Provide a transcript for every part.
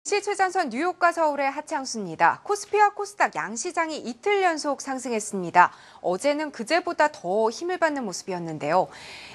실초전선 뉴욕과 서울의 하창수입니다. 코스피와 코스닥 양시장이 이틀 연속 상승했습니다. 어제는 그제보다 더 힘을 받는 모습이었는데요.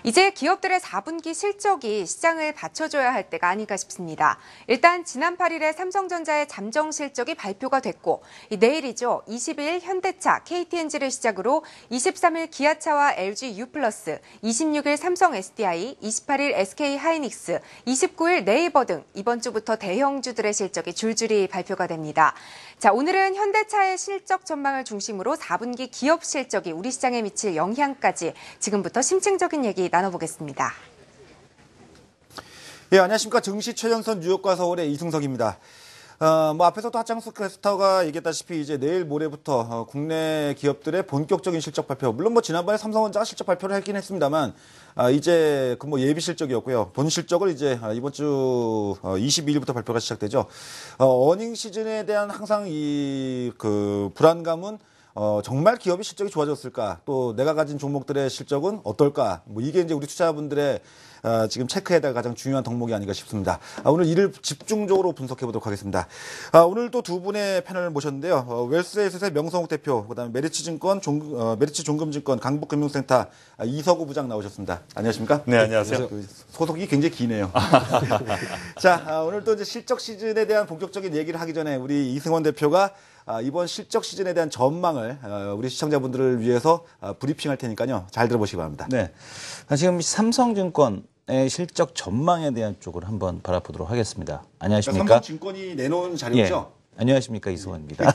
이제 기업들의 4분기 실적이 시장을 받쳐줘야 할 때가 아닌가 싶습니다. 일단 지난 8일에 삼성전자의 잠정 실적이 발표가 됐고 내일이죠. 22일 현대차, KTNG를 시작으로 23일 기아차와 LG U+, 26일 삼성 SDI, 28일 SK 하이닉스, 29일 네이버 등 이번 주부터 대형주들의 실적이 줄줄이 발표가 됩니다. 자, 오늘은 현대차의 실적 전망을 중심으로 4분기 기업 실적이 우리 시장에 미칠 영향까지 지금부터 심층적인 얘기 나눠보겠습니다. 예, 안녕하십니까. 증시 최전선 뉴욕과 서울의 이승석입니다. 앞에서도 하창수 캐스터가 얘기했다시피 이제 내일 모레부터 국내 기업들의 본격적인 실적 발표, 물론 지난번에 삼성전자가 실적 발표를 하긴 했습니다만, 이제 예비 실적이었고요. 본 실적을 이제 이번 주 22일부터 발표가 시작되죠. 어닝 시즌에 대한 항상 불안감은 정말 기업의 실적이 좋아졌을까? 또 내가 가진 종목들의 실적은 어떨까? 이게 이제 우리 투자자분들의 지금 체크해야 될 가장 중요한 덕목이 아닌가 싶습니다. 오늘 이를 집중적으로 분석해 보도록 하겠습니다. 오늘 또 두 분의 패널을 모셨는데요. 웰스에셋의 명성욱 대표, 그다음에 메리츠증권, 메리츠 종금증권 강북금융센터 이서구 부장 나오셨습니다. 안녕하십니까? 네, 안녕하세요. 소속이 굉장히 기네요. 자, 오늘 또 이제 실적 시즌에 대한 본격적인 얘기를 하기 전에 우리 이승원 대표가 이번 실적 시즌에 대한 전망을 우리 시청자분들을 위해서 브리핑할 테니까요. 잘 들어보시기 바랍니다. 네. 지금 삼성증권의 실적 전망에 대한 쪽을 한번 바라보도록 하겠습니다. 안녕하십니까? 그러니까 삼성증권이 내놓은 자료죠? 예. 안녕하십니까, 이승원입니다.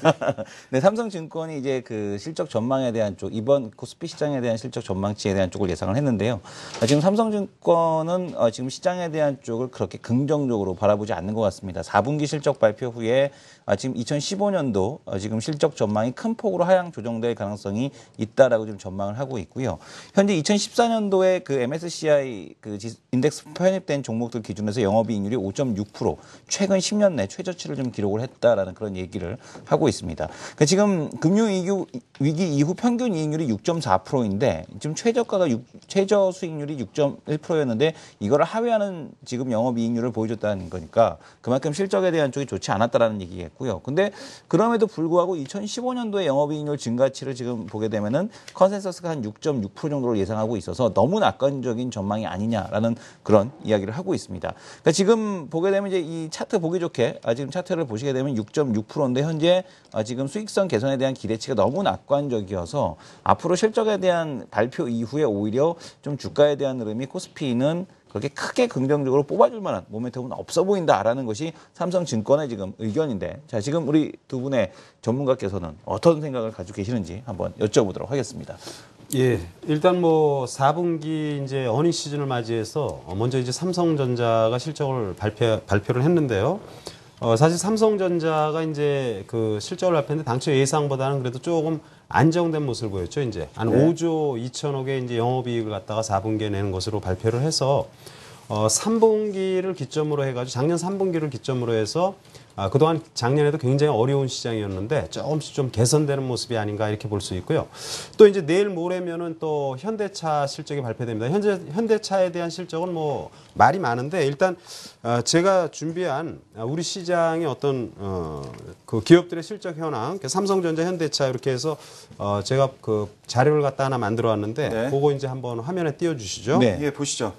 네, 삼성증권이 이제 그 실적 전망에 대한 쪽, 이번 코스피 시장에 대한 실적 전망치에 대한 쪽을 예상을 했는데요. 지금 삼성증권은 지금 시장에 대한 쪽을 그렇게 긍정적으로 바라보지 않는 것 같습니다. 4분기 실적 발표 후에 지금 2015년도 지금 실적 전망이 큰 폭으로 하향 조정될 가능성이 있다라고 지금 전망을 하고 있고요. 현재 2014년도에 그 MSCI 그 인덱스 편입된 종목들 기준에서 영업이익률이 5.6%, 최근 10년 내 최저치를 좀 기록을 했다라는 그런 얘기를 하고 있습니다. 그러니까 지금 금융위기 이후 평균 이익률이 6.4%인데 지금 최저 수익률이 6.1%였는데 이거를 하회하는 지금 영업이익률을 보여줬다는 거니까 그만큼 실적에 대한 쪽이 좋지 않았다라는 얘기겠고요. 근데 그럼에도 불구하고 2015년도에 영업이익률 증가치를 지금 보게 되면은 컨센서스가 한 6.6% 정도를 예상하고 있어서 너무 낙관적인 전망이 아니냐라는 그런 이야기를 하고 있습니다. 그러니까 지금 보게 되면 이제 이 차트 보기 좋게 지금 차트를 보시게 되면 6.6%인데 현재 지금 수익성 개선에 대한 기대치가 너무 낙관적이어서 앞으로 실적에 대한 발표 이후에 오히려 좀 주가에 대한 흐름이 코스피는 그렇게 크게 긍정적으로 뽑아줄 만한 모멘텀은 없어 보인다라는 것이 삼성증권의 지금 의견인데, 자, 지금 우리 두 분의 전문가께서는 어떤 생각을 가지고 계시는지 한번 여쭤보도록 하겠습니다. 예, 일단 4분기 이제 어닝 시즌을 맞이해서 먼저 이제 삼성전자가 실적을 발표를 했는데요. 사실 삼성전자가 이제 그 실적을 발표했는데 당초 예상보다는 그래도 조금 안정된 모습을 보였죠. 이제 한 5조 2천억의 이제 영업이익을 갖다가 4분기에 내는 것으로 발표를 해서 3분기를 기점으로 해가지고 작년 3분기를 기점으로 해서 그동안 작년에도 굉장히 어려운 시장이었는데 조금씩 좀 개선되는 모습이 아닌가 이렇게 볼 수 있고요. 또 이제 내일 모레면은 또 현대차 실적이 발표됩니다. 현대차에 대한 실적은 말이 많은데 일단 제가 준비한 우리 시장의 어떤 그 기업들의 실적 현황, 삼성전자, 현대차 이렇게 해서 제가 그 자료를 갖다 하나 만들어 왔는데 네. 그거 이제 한번 화면에 띄워 주시죠. 네, 예, 보시죠.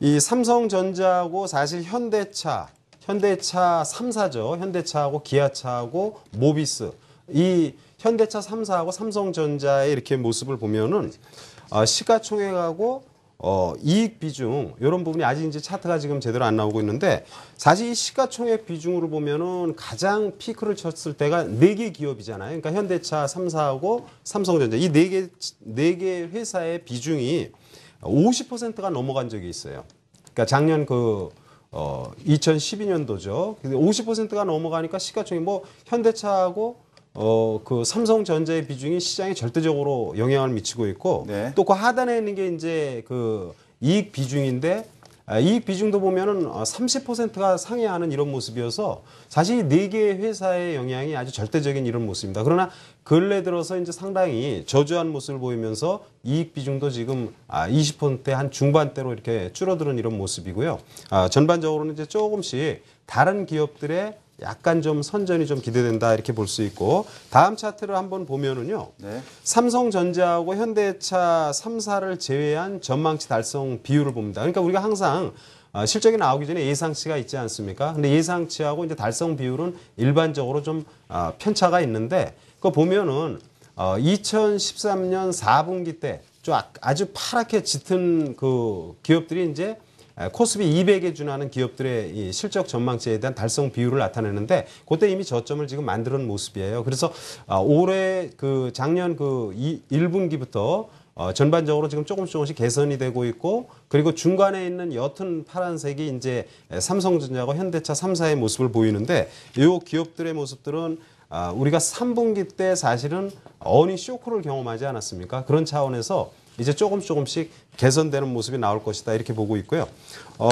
이 삼성전자하고 사실 현대차 3사죠. 현대차하고 기아차하고 모비스. 이 현대차 3사하고 삼성전자의 이렇게 모습을 보면은 시가총액하고 이익 비중 이런 부분이 아직 이제 차트가 지금 제대로 안 나오고 있는데 사실 이 시가총액 비중으로 보면은 가장 피크를 쳤을 때가 4개 기업이잖아요. 그러니까 현대차 3사하고 삼성전자 이 네 개 회사의 비중이 50%가 넘어간 적이 있어요. 그러니까 작년 2012년도죠. 50%가 넘어가니까 시가총액 현대차하고 그 삼성전자의 비중이 시장에 절대적으로 영향을 미치고 있고 네. 또 그 하단에 있는 게 이제 그 이익 비중인데 이익 비중도 보면은 30%가 상회하는 이런 모습이어서 사실 이 4개 회사의 영향이 아주 절대적인 이런 모습입니다. 그러나 근래 들어서 이제 상당히 저조한 모습을 보이면서 이익 비중도 지금 20%대 한 중반대로 이렇게 줄어드는 이런 모습이고요. 전반적으로는 이제 조금씩 다른 기업들의 약간 좀 선전이 좀 기대된다 이렇게 볼 수 있고 다음 차트를 한번 보면은요. 네. 삼성전자하고 현대차 3사를 제외한 전망치 달성 비율을 봅니다. 그러니까 우리가 항상 실적이 나오기 전에 예상치가 있지 않습니까? 근데 예상치하고 이제 달성 비율은 일반적으로 좀 편차가 있는데 그거 보면은 2013년 4분기 때 좀 아주 파랗게 짙은 그 기업들이 이제 코스피 200에 준하는 기업들의 이 실적 전망치에 대한 달성 비율을 나타내는데 그때 이미 저점을 지금 만들어 놓은 모습이에요. 그래서 올해 그 작년 그 1분기부터 전반적으로 지금 조금씩 개선이 되고 있고 그리고 중간에 있는 옅은 파란색이 이제 삼성전자와 현대차 3사의 모습을 보이는데 이 기업들의 모습들은 우리가 3분기 때 사실은 어닝 쇼크를 경험하지 않았습니까? 그런 차원에서 이제 조금씩 개선되는 모습이 나올 것이다 이렇게 보고 있고요.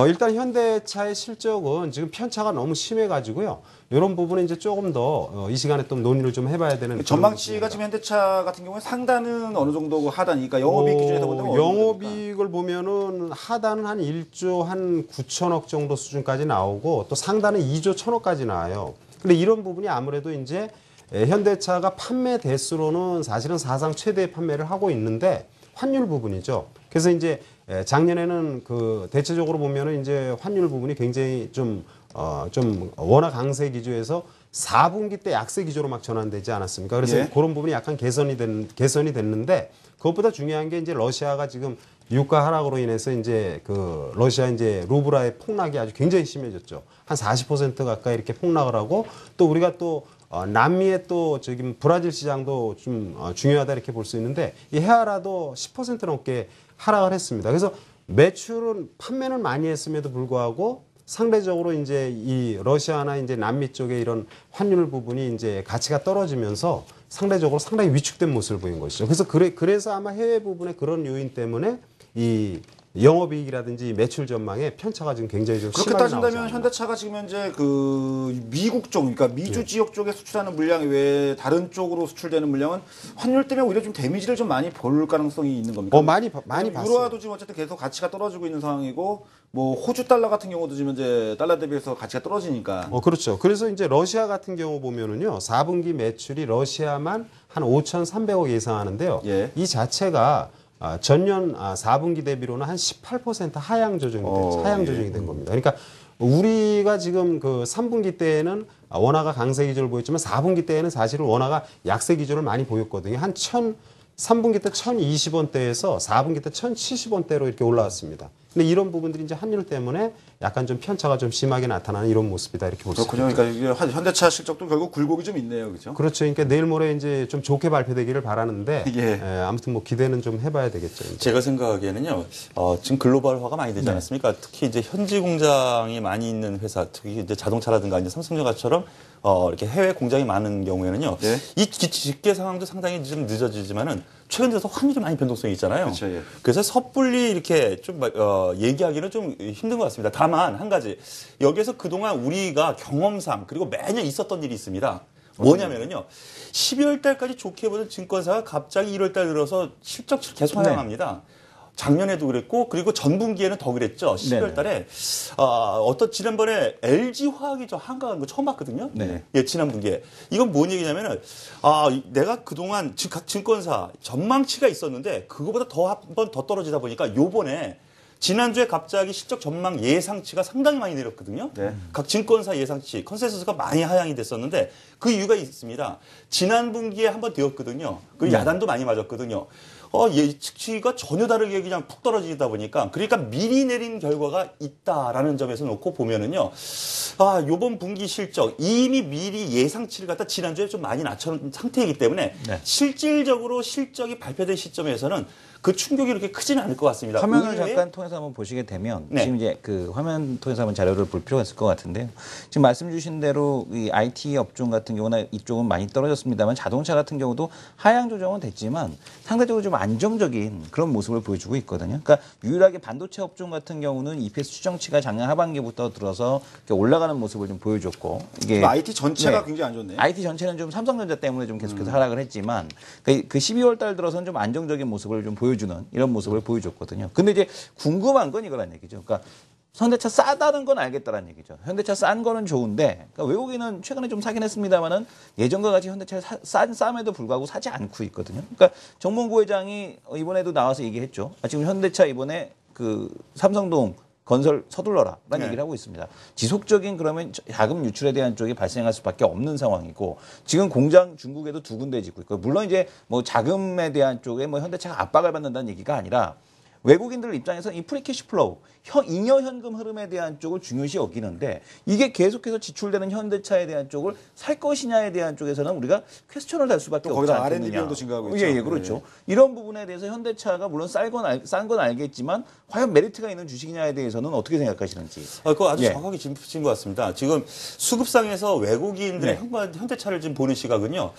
일단 현대차의 실적은 지금 편차가 너무 심해가지고요. 이런 부분은 이제 조금 더 이 시간에 또 논의를 좀 해봐야 되는. 전망치가 지금 현대차 같은 경우에 상단은 어느 정도고 하단이니까 영업이익 기준에서 본다면 영업이익을 보면은 하단은 한 1조 한 9천억 정도 수준까지 나오고 또 상단은 2조 1천억까지 나와요. 근데 이런 부분이 아무래도 이제 현대차가 판매 대수로는 사실은 사상 최대의 판매를 하고 있는데 환율 부분이죠. 그래서 이제 작년에는 그 대체적으로 보면은 이제 환율 부분이 굉장히 좀 원화 강세 기조에서 4분기 때 약세 기조로 막 전환되지 않았습니까? 그래서 예. 그런 부분이 약간 개선이 됐는데 그것보다 중요한 게 이제 러시아가 지금 유가 하락으로 인해서 이제 그 러시아 이제 루블화의 폭락이 아주 굉장히 심해졌죠. 한 40% 가까이 이렇게 폭락을 하고 또 우리가 또 남미의 또 저기 브라질 시장도 좀 중요하다 이렇게 볼 수 있는데 이 헤아라도 10% 넘게 하락을 했습니다. 그래서 매출은 판매는 많이 했음에도 불구하고 상대적으로 이제 이 러시아나 이제 남미 쪽의 이런 환율 부분이 이제 가치가 떨어지면서 상대적으로 상당히 위축된 모습을 보인 것이죠. 그래서 아마 해외 부분의 그런 요인 때문에 이 영업이익이라든지 매출 전망에 편차가 지금 굉장히 좀 그렇게 심하게 따진다면 나오지 않나. 현대차가 지금 현재 그 미국 쪽, 그러니까 미주 지역 쪽에 수출하는 물량 외에 다른 쪽으로 수출되는 물량은 환율 때문에 오히려 좀 데미지를 좀 많이 볼 가능성이 있는 겁니까? 많이 봤어요. 유로화도 지금 어쨌든 계속 가치가 떨어지고 있는 상황이고 뭐 호주 달러 같은 경우도 지금 이제 달러 대비해서 가치가 떨어지니까. 그렇죠. 그래서 이제 러시아 같은 경우 보면은요, 4분기 매출이 러시아만 한 5,300억 예상하는데요. 예. 이 자체가 전년 4분기 대비로는 한 18% 하향 조정이 된 겁니다. 그러니까 우리가 지금 그 3분기 때에는 원화가 강세 기조를 보였지만 4분기 때에는 사실은 원화가 약세 기조를 많이 보였거든요. 3분기 때 1,020원대에서 4분기 때 1,070원대로 이렇게 올라왔습니다. 근데 이런 부분들이 이제 환율 때문에 약간 좀 편차가 좀 심하게 나타나는 이런 모습이다 이렇게 볼 수 있습니다. 그렇군요. 그러니까 이게 현대차 실적도 결국 굴곡이 좀 있네요, 그렇죠? 그렇죠. 그러니까 내일 모레 이제 좀 좋게 발표되기를 바라는데 예. 아무튼 뭐 기대는 좀 해봐야 되겠죠. 이제. 제가 생각하기에는요, 지금 글로벌화가 많이 되지 않았습니까? 특히 이제 현지 공장이 많이 있는 회사, 특히 이제 자동차라든가 이제 삼성전자처럼 이렇게 해외 공장이 많은 경우에는요, 예. 이 집계 상황도 상당히 좀 늦어지지만은 최근 들어서 환율이 많이 변동성이 있잖아요. 그렇죠, 예. 그래서 섣불리 이렇게 좀 얘기하기는 좀 힘든 것 같습니다. 다만 한 가지 여기에서 그동안 우리가 경험상 그리고 매년 있었던 일이 있습니다. 뭐냐면은요, 12월 달까지 좋게 보던 증권사가 갑자기 1월 달 들어서 실적 계속 하향합니다. 작년에도 그랬고, 그리고 전분기에는 더 그랬죠. 12월 달에, 지난번에 LG화학이 저 한강한 거 처음 봤거든요. 네. 예, 지난 분기에. 이건 뭔 얘기냐면은, 내가 그동안 각 증권사 전망치가 있었는데, 그거보다 한 번 더 떨어지다 보니까 요번에 지난주에 갑자기 실적 전망 예상치가 상당히 많이 내렸거든요. 네. 각 증권사 예상치, 컨센서스가 많이 하향이 됐었는데 그 이유가 있습니다. 지난 분기에 한 번 되었거든요. 그리고 야단도 많이 맞았거든요. 예측치가 전혀 다르게 그냥 푹 떨어지다 보니까 그러니까 미리 내린 결과가 있다라는 점에서 놓고 보면은요. 요번 분기 실적 이미 미리 예상치를 갖다 지난주에 좀 많이 낮춰놓은 상태이기 때문에 실질적으로 실적이 발표된 시점에서는 그 충격이 그렇게 크지는 않을 것 같습니다. 화면을 의외에 잠깐 통해서 한번 보시게 되면 네. 지금 이제 그 화면 통해서 한번 자료를 볼 필요가 있을 것 같은데요. 지금 말씀 주신 대로 이 IT 업종 같은 경우나 이쪽은 많이 떨어졌습니다만 자동차 같은 경우도 하향 조정은 됐지만 상대적으로 좀 안정적인 그런 모습을 보여주고 있거든요. 그러니까 유일하게 반도체 업종 같은 경우는 EPS 추정치가 작년 하반기부터 들어서 이렇게 올라가는 모습을 좀 보여줬고 이게 IT 전체가 굉장히 안 좋네요. IT 전체는 좀 삼성전자 때문에 좀 계속해서 하락을 했지만 그 12월 달 들어서는 좀 안정적인 모습을 좀 보여주는 이런 모습을 보여줬거든요. 근데 이제 궁금한 건 이거란 얘기죠. 그러니까 현대차 싸다는 건 알겠다라는 얘기죠. 현대차 싼 거는 좋은데, 그러니까 외국인은 최근에 좀 사긴 했습니다만은 예전과 같이 현대차를 쌈에도 불구하고 사지 않고 있거든요. 그러니까 정몽구 회장이 이번에도 나와서 얘기했죠. 지금 현대차 이번에 그 삼성동 건설 서둘러라라는 네. 얘기를 하고 있습니다. 지속적인 그러면 자금 유출에 대한 쪽이 발생할 수밖에 없는 상황이고 지금 공장 중국에도 2군데 짓고 있고 물론 이제 뭐 자금에 대한 쪽에 뭐 현대차가 압박을 받는다는 얘기가 아니라 외국인들 입장에서는 이 프리캐시 플로우, 잉여 현금 흐름에 대한 쪽을 중요시 여기는데 이게 계속해서 지출되는 현대차에 대한 쪽을 살 것이냐에 대한 쪽에서는 우리가 퀘스천을 달 수밖에 또 없지 거기다 R&D 않겠느냐. 비용도 증가하고 있죠. 예, 그렇죠. 이런 부분에 대해서 현대차가 물론 싼 건 알겠지만 과연 메리트가 있는 주식이냐에 대해서는 어떻게 생각하시는지. 그거 아주 예. 정확하게 짚으신 것 같습니다. 지금 수급상에서 외국인들의 현대차를 지금 보는 시각은요.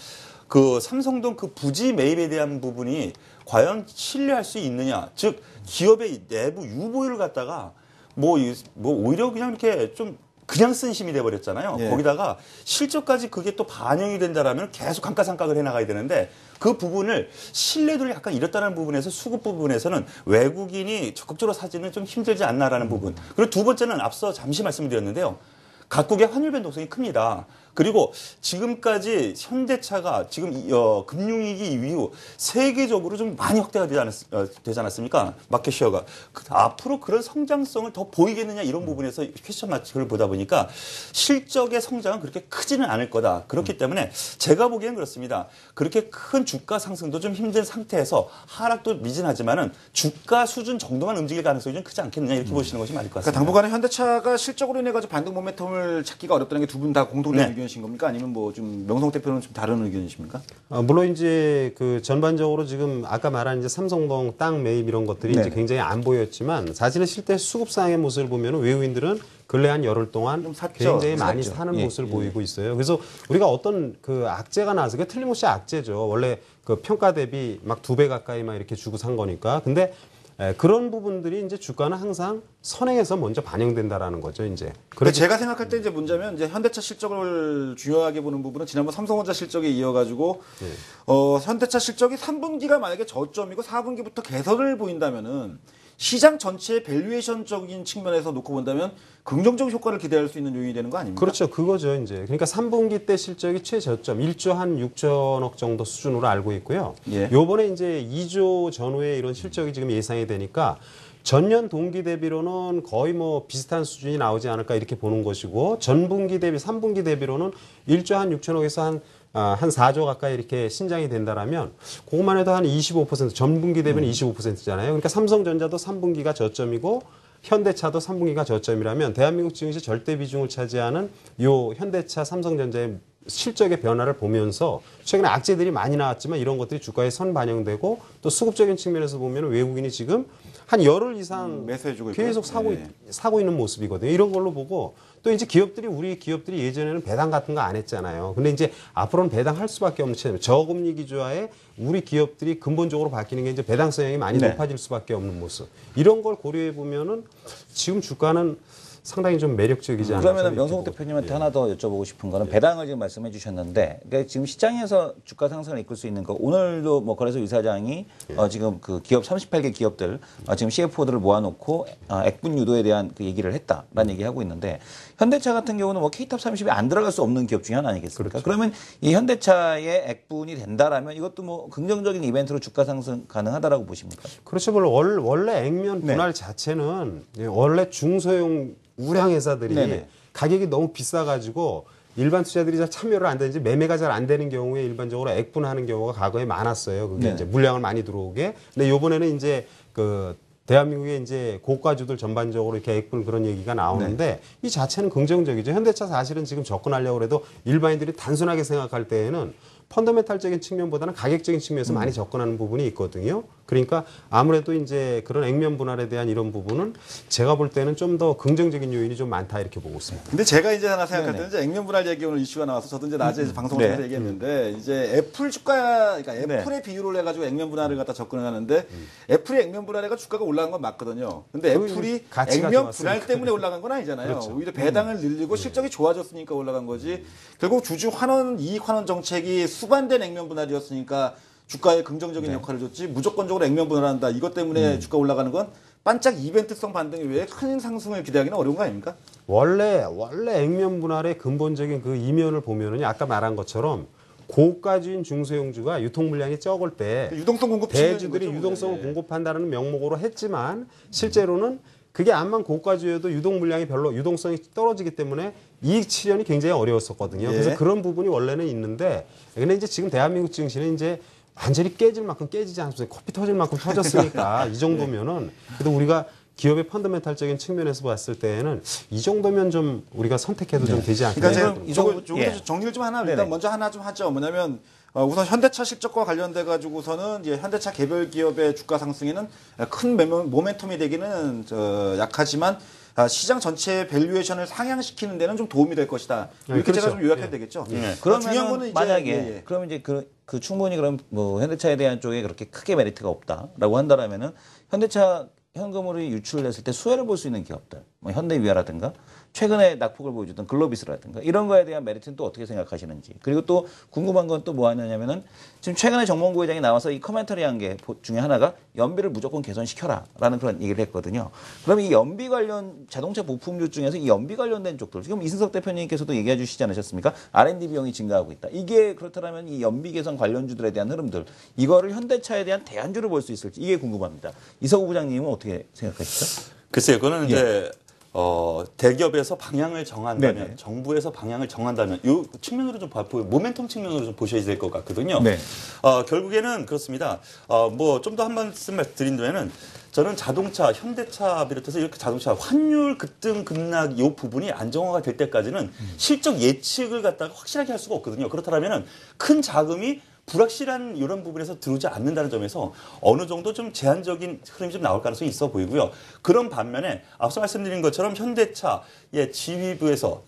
그 삼성동 그 부지 매입에 대한 부분이 과연 신뢰할 수 있느냐. 즉 기업의 내부 유보율을 갖다가 뭐 오히려 그냥 이렇게 좀 그냥 쓴 힘이 돼버렸잖아요. 예. 거기다가 실적까지 그게 또 반영이 된다라면 계속 감가상각을 해나가야 되는데 그 부분을 신뢰도를 약간 잃었다는 부분에서 수급 부분에서는 외국인이 적극적으로 사지는 좀 힘들지 않나라는 부분. 그리고 두 번째는 앞서 잠시 말씀드렸는데요. 각국의 환율 변동성이 큽니다. 그리고 지금까지 현대차가 지금 금융위기 이후 세계적으로 좀 많이 확대가 되지 않았습니까? 마켓시어가. 앞으로 그런 성장성을 더 보이겠느냐 이런 부분에서 퀘스천 마크를 보다 보니까 실적의 성장은 그렇게 크지는 않을 거다. 그렇기 때문에 제가 보기엔 그렇습니다. 그렇게 큰 주가 상승도 좀 힘든 상태에서 하락도 미진하지만은 주가 수준 정도만 움직일 가능성이 좀 크지 않겠느냐 이렇게 보시는 것이 맞을 것 같습니다. 그러니까 당분간은 현대차가 실적으로 인해 가지고 반등 모멘텀을 찾기가 어렵다는 게 두 분 다 공통된 의견이신 겁니까? 아니면 뭐 좀 명성 대표는 좀 다른 의견이십니까? 물론 이제 그 전반적으로 지금 아까 말한 이제 삼성동 땅 매입 이런 것들이 이제 굉장히 안 보였지만 사실은 실제 수급상의 모습을 보면 외국인들은 근래 한 열흘 동안 굉장히 많이 사는 모습을 보이고 있어요. 그래서 우리가 어떤 그 악재가 나서 그게 틀림없이 악재죠. 원래 그 평가 대비 막 2배 가까이 막 이렇게 주고 산 거니까. 근데 그런 부분들이 이제 주가는 항상 선행해서 먼저 반영된다라는 거죠, 이제. 근데 제가 생각할 때 이제 문제면 이제 현대차 실적을 중요하게 보는 부분은 지난번 삼성전자 실적에 이어가지고 현대차 실적이 3분기가 만약에 저점이고 4분기부터 개선을 보인다면은 시장 전체의 밸류에이션적인 측면에서 놓고 본다면 긍정적 효과를 기대할 수 있는 요인이 되는 거 아닙니까? 그렇죠. 그거죠, 이제. 그러니까 3분기 때 실적이 최저점 1조 한 6천억 정도 수준으로 알고 있고요. 예. 요번에 이제 2조 전후에 이런 실적이 지금 예상이 되니까 전년 동기 대비로는 거의 뭐 비슷한 수준이 나오지 않을까 이렇게 보는 것이고 전분기 대비 3분기 대비로는 1조 한 6천억에서 한 4조 가까이 이렇게 신장이 된다라면 그것만 해도 한 25% 전분기 대비는 25%잖아요. 그러니까 삼성전자도 3분기가 저점이고 현대차도 3분기가 저점이라면 대한민국 증시 절대 비중을 차지하는 요 현대차 삼성전자의 실적의 변화를 보면서 최근에 악재들이 많이 나왔지만 이런 것들이 주가에 선 반영되고 또 수급적인 측면에서 보면 외국인이 지금 한 열흘 이상 매수해주고 계속 있고요. 사고 있는 모습이거든요. 이런 걸로 보고 또 이제 우리 기업들이 예전에는 배당 같은 거 안 했잖아요. 근데 이제 앞으로는 배당할 수밖에 없는 체제. 저금리 기조하에 우리 기업들이 근본적으로 바뀌는 게 이제 배당 성향이 많이 높아질 수밖에 없는 모습. 이런 걸 고려해 보면은 지금 주가는 상당히 좀 매력적이지 않나요? 그러면 명성욱 대표님한테 하나 더 여쭤보고 싶은 거는 배당을 지금 말씀해 주셨는데 그러니까 지금 시장에서 주가 상승을 이끌 수 있는 거 오늘도 뭐 거래소 이사장이 지금 그 기업 38개 기업들 지금 CFO들을 모아놓고 액분 유도에 대한 그 얘기를 했다라는 얘기하고 있는데 현대차 같은 경우는 뭐 K탑 30에 안 들어갈 수 없는 기업 중에 하나 아니겠습니까? 그러면 이 현대차의 액분이 된다라면 이것도 뭐 긍정적인 이벤트로 주가 상승 가능하다라고 보십니까? 그렇죠. 원래 액면 분할 자체는 원래 중소형 우량 회사들이 네네. 가격이 너무 비싸가지고 일반 투자들이 잘 참여를 안 되는지 매매가 잘 안 되는 경우에 일반적으로 액분하는 경우가 과거에 많았어요. 그게 이제 물량을 많이 들어오게. 근데 요번에는 이제 그 대한민국의 이제 고가주들 전반적으로 이렇게 액분 그런 얘기가 나오는데 이 자체는 긍정적이죠. 현대차 사실은 지금 접근하려고 해도 일반인들이 단순하게 생각할 때에는 펀더멘탈적인 측면보다는 가격적인 측면에서 많이 접근하는 부분이 있거든요. 그러니까 아무래도 이제 그런 액면 분할에 대한 이런 부분은 제가 볼 때는 좀 더 긍정적인 요인이 좀 많다 이렇게 보고 있습니다. 근데 제가 이제 하나 생각할 때는 이제 액면 분할 얘기 오늘 이슈가 나와서 저도 이제 낮에 방송을 통해서 얘기했는데 이제 애플 주가 그러니까 애플의 비율을 해가지고 액면 분할을 갖다 접근을 하는데 애플이 액면 분할해가 주가가 올라간 건 맞거든요. 근데 애플이 가치가 액면 좋았으니까. 분할 때문에 올라간 건 아니잖아요. 그렇죠. 오히려 배당을 늘리고 실적이 좋아졌으니까 올라간 거지. 결국 주주 환원 이익 환원 정책이 수반된 액면 분할이었으니까 주가에 긍정적인 역할을 줬지 무조건적으로 액면 분할한다. 이것 때문에 주가 올라가는 건 반짝 이벤트성 반등이 왜 큰 상승을 기대하기는 어려운 거 아닙니까? 원래 액면 분할의 근본적인 그 이면을 보면은 아까 말한 것처럼 고가주인 중소형주가 유통 물량이 적을 때 유동성 공급 대주들이 유동성을 공급한다는 명목으로 했지만 실제로는 그게 암만 고가주여도 유동성이 떨어지기 때문에 이익 실현이 굉장히 어려웠었거든요. 예. 그래서 그런 부분이 원래는 있는데 근데 이제 지금 대한민국 증시는 이제 완전히 깨질 만큼 깨지지 않습니다. 코피 터질 만큼 터졌으니까 이 정도면은 그래도 우리가 기업의 펀더멘탈적인 측면에서 봤을 때에는 이 정도면 좀 우리가 선택해도 좀 되지 않을까. 그러니까 제가 예. 여기서 정리를 좀 하나 일단 네네. 먼저 하나 좀 하죠. 뭐냐면 우선 현대차 실적과 관련돼 가지고서는 이제 현대차 개별 기업의 주가 상승에는 큰 모멘텀이 되기는 약하지만 시장 전체의 밸류에이션을 상향시키는 데는 좀 도움이 될 것이다. 이렇게 그렇죠. 제가 좀 요약해도 되겠죠. 그러면 중요한 거는 이제 만약에 그러면 이제 그 충분히 그럼 뭐 현대차에 대한 쪽에 그렇게 크게 메리트가 없다라고 한다라면은 현대차 현금으로 유출했을 때 수혜를 볼 수 있는 기업들, 뭐 현대위아라든가 최근에 낙폭을 보여주던 글로비스라든가 이런 거에 대한 메리트는 또 어떻게 생각하시는지. 그리고 또 궁금한 건 또 뭐 하냐면은 지금 최근에 정몽구 회장이 나와서 이 커멘터리 한 게 중에 하나가 연비를 무조건 개선시켜라라는 그런 얘기를 했거든요. 그러면 이 연비 관련 자동차 부품주 중에서 이 연비 관련된 쪽들 지금 이승석 대표님께서도 얘기해 주시지 않으셨습니까? R&D 비용이 증가하고 있다. 이게 그렇다면 이 연비 개선 관련주들에 대한 흐름들 이거를 현대차에 대한 대안주를 볼 수 있을지 이게 궁금합니다. 이서구 부장님은 어떻게 생각하시죠? 글쎄요, 그거는 이제 대기업에서 방향을 정한다면, 네네. 정부에서 방향을 정한다면, 이 측면으로 좀 모멘텀 측면으로 좀 보셔야 될 것 같거든요. 네. 결국에는 그렇습니다. 뭐 좀 더 한 말씀 드린다면은 저는 자동차, 현대차 비롯해서 이렇게 자동차 환율 급등 급락 이 부분이 안정화가 될 때까지는 실적 예측을 갖다가 확실하게 할 수가 없거든요. 그렇다면은 큰 자금이 불확실한 이런 부분에서 들어오지 않는다는 점에서 어느 정도 좀 제한적인 흐름이 좀 나올 가능성이 있어 보이고요. 그런 반면에 앞서 말씀드린 것처럼 현대차의 지휘부에서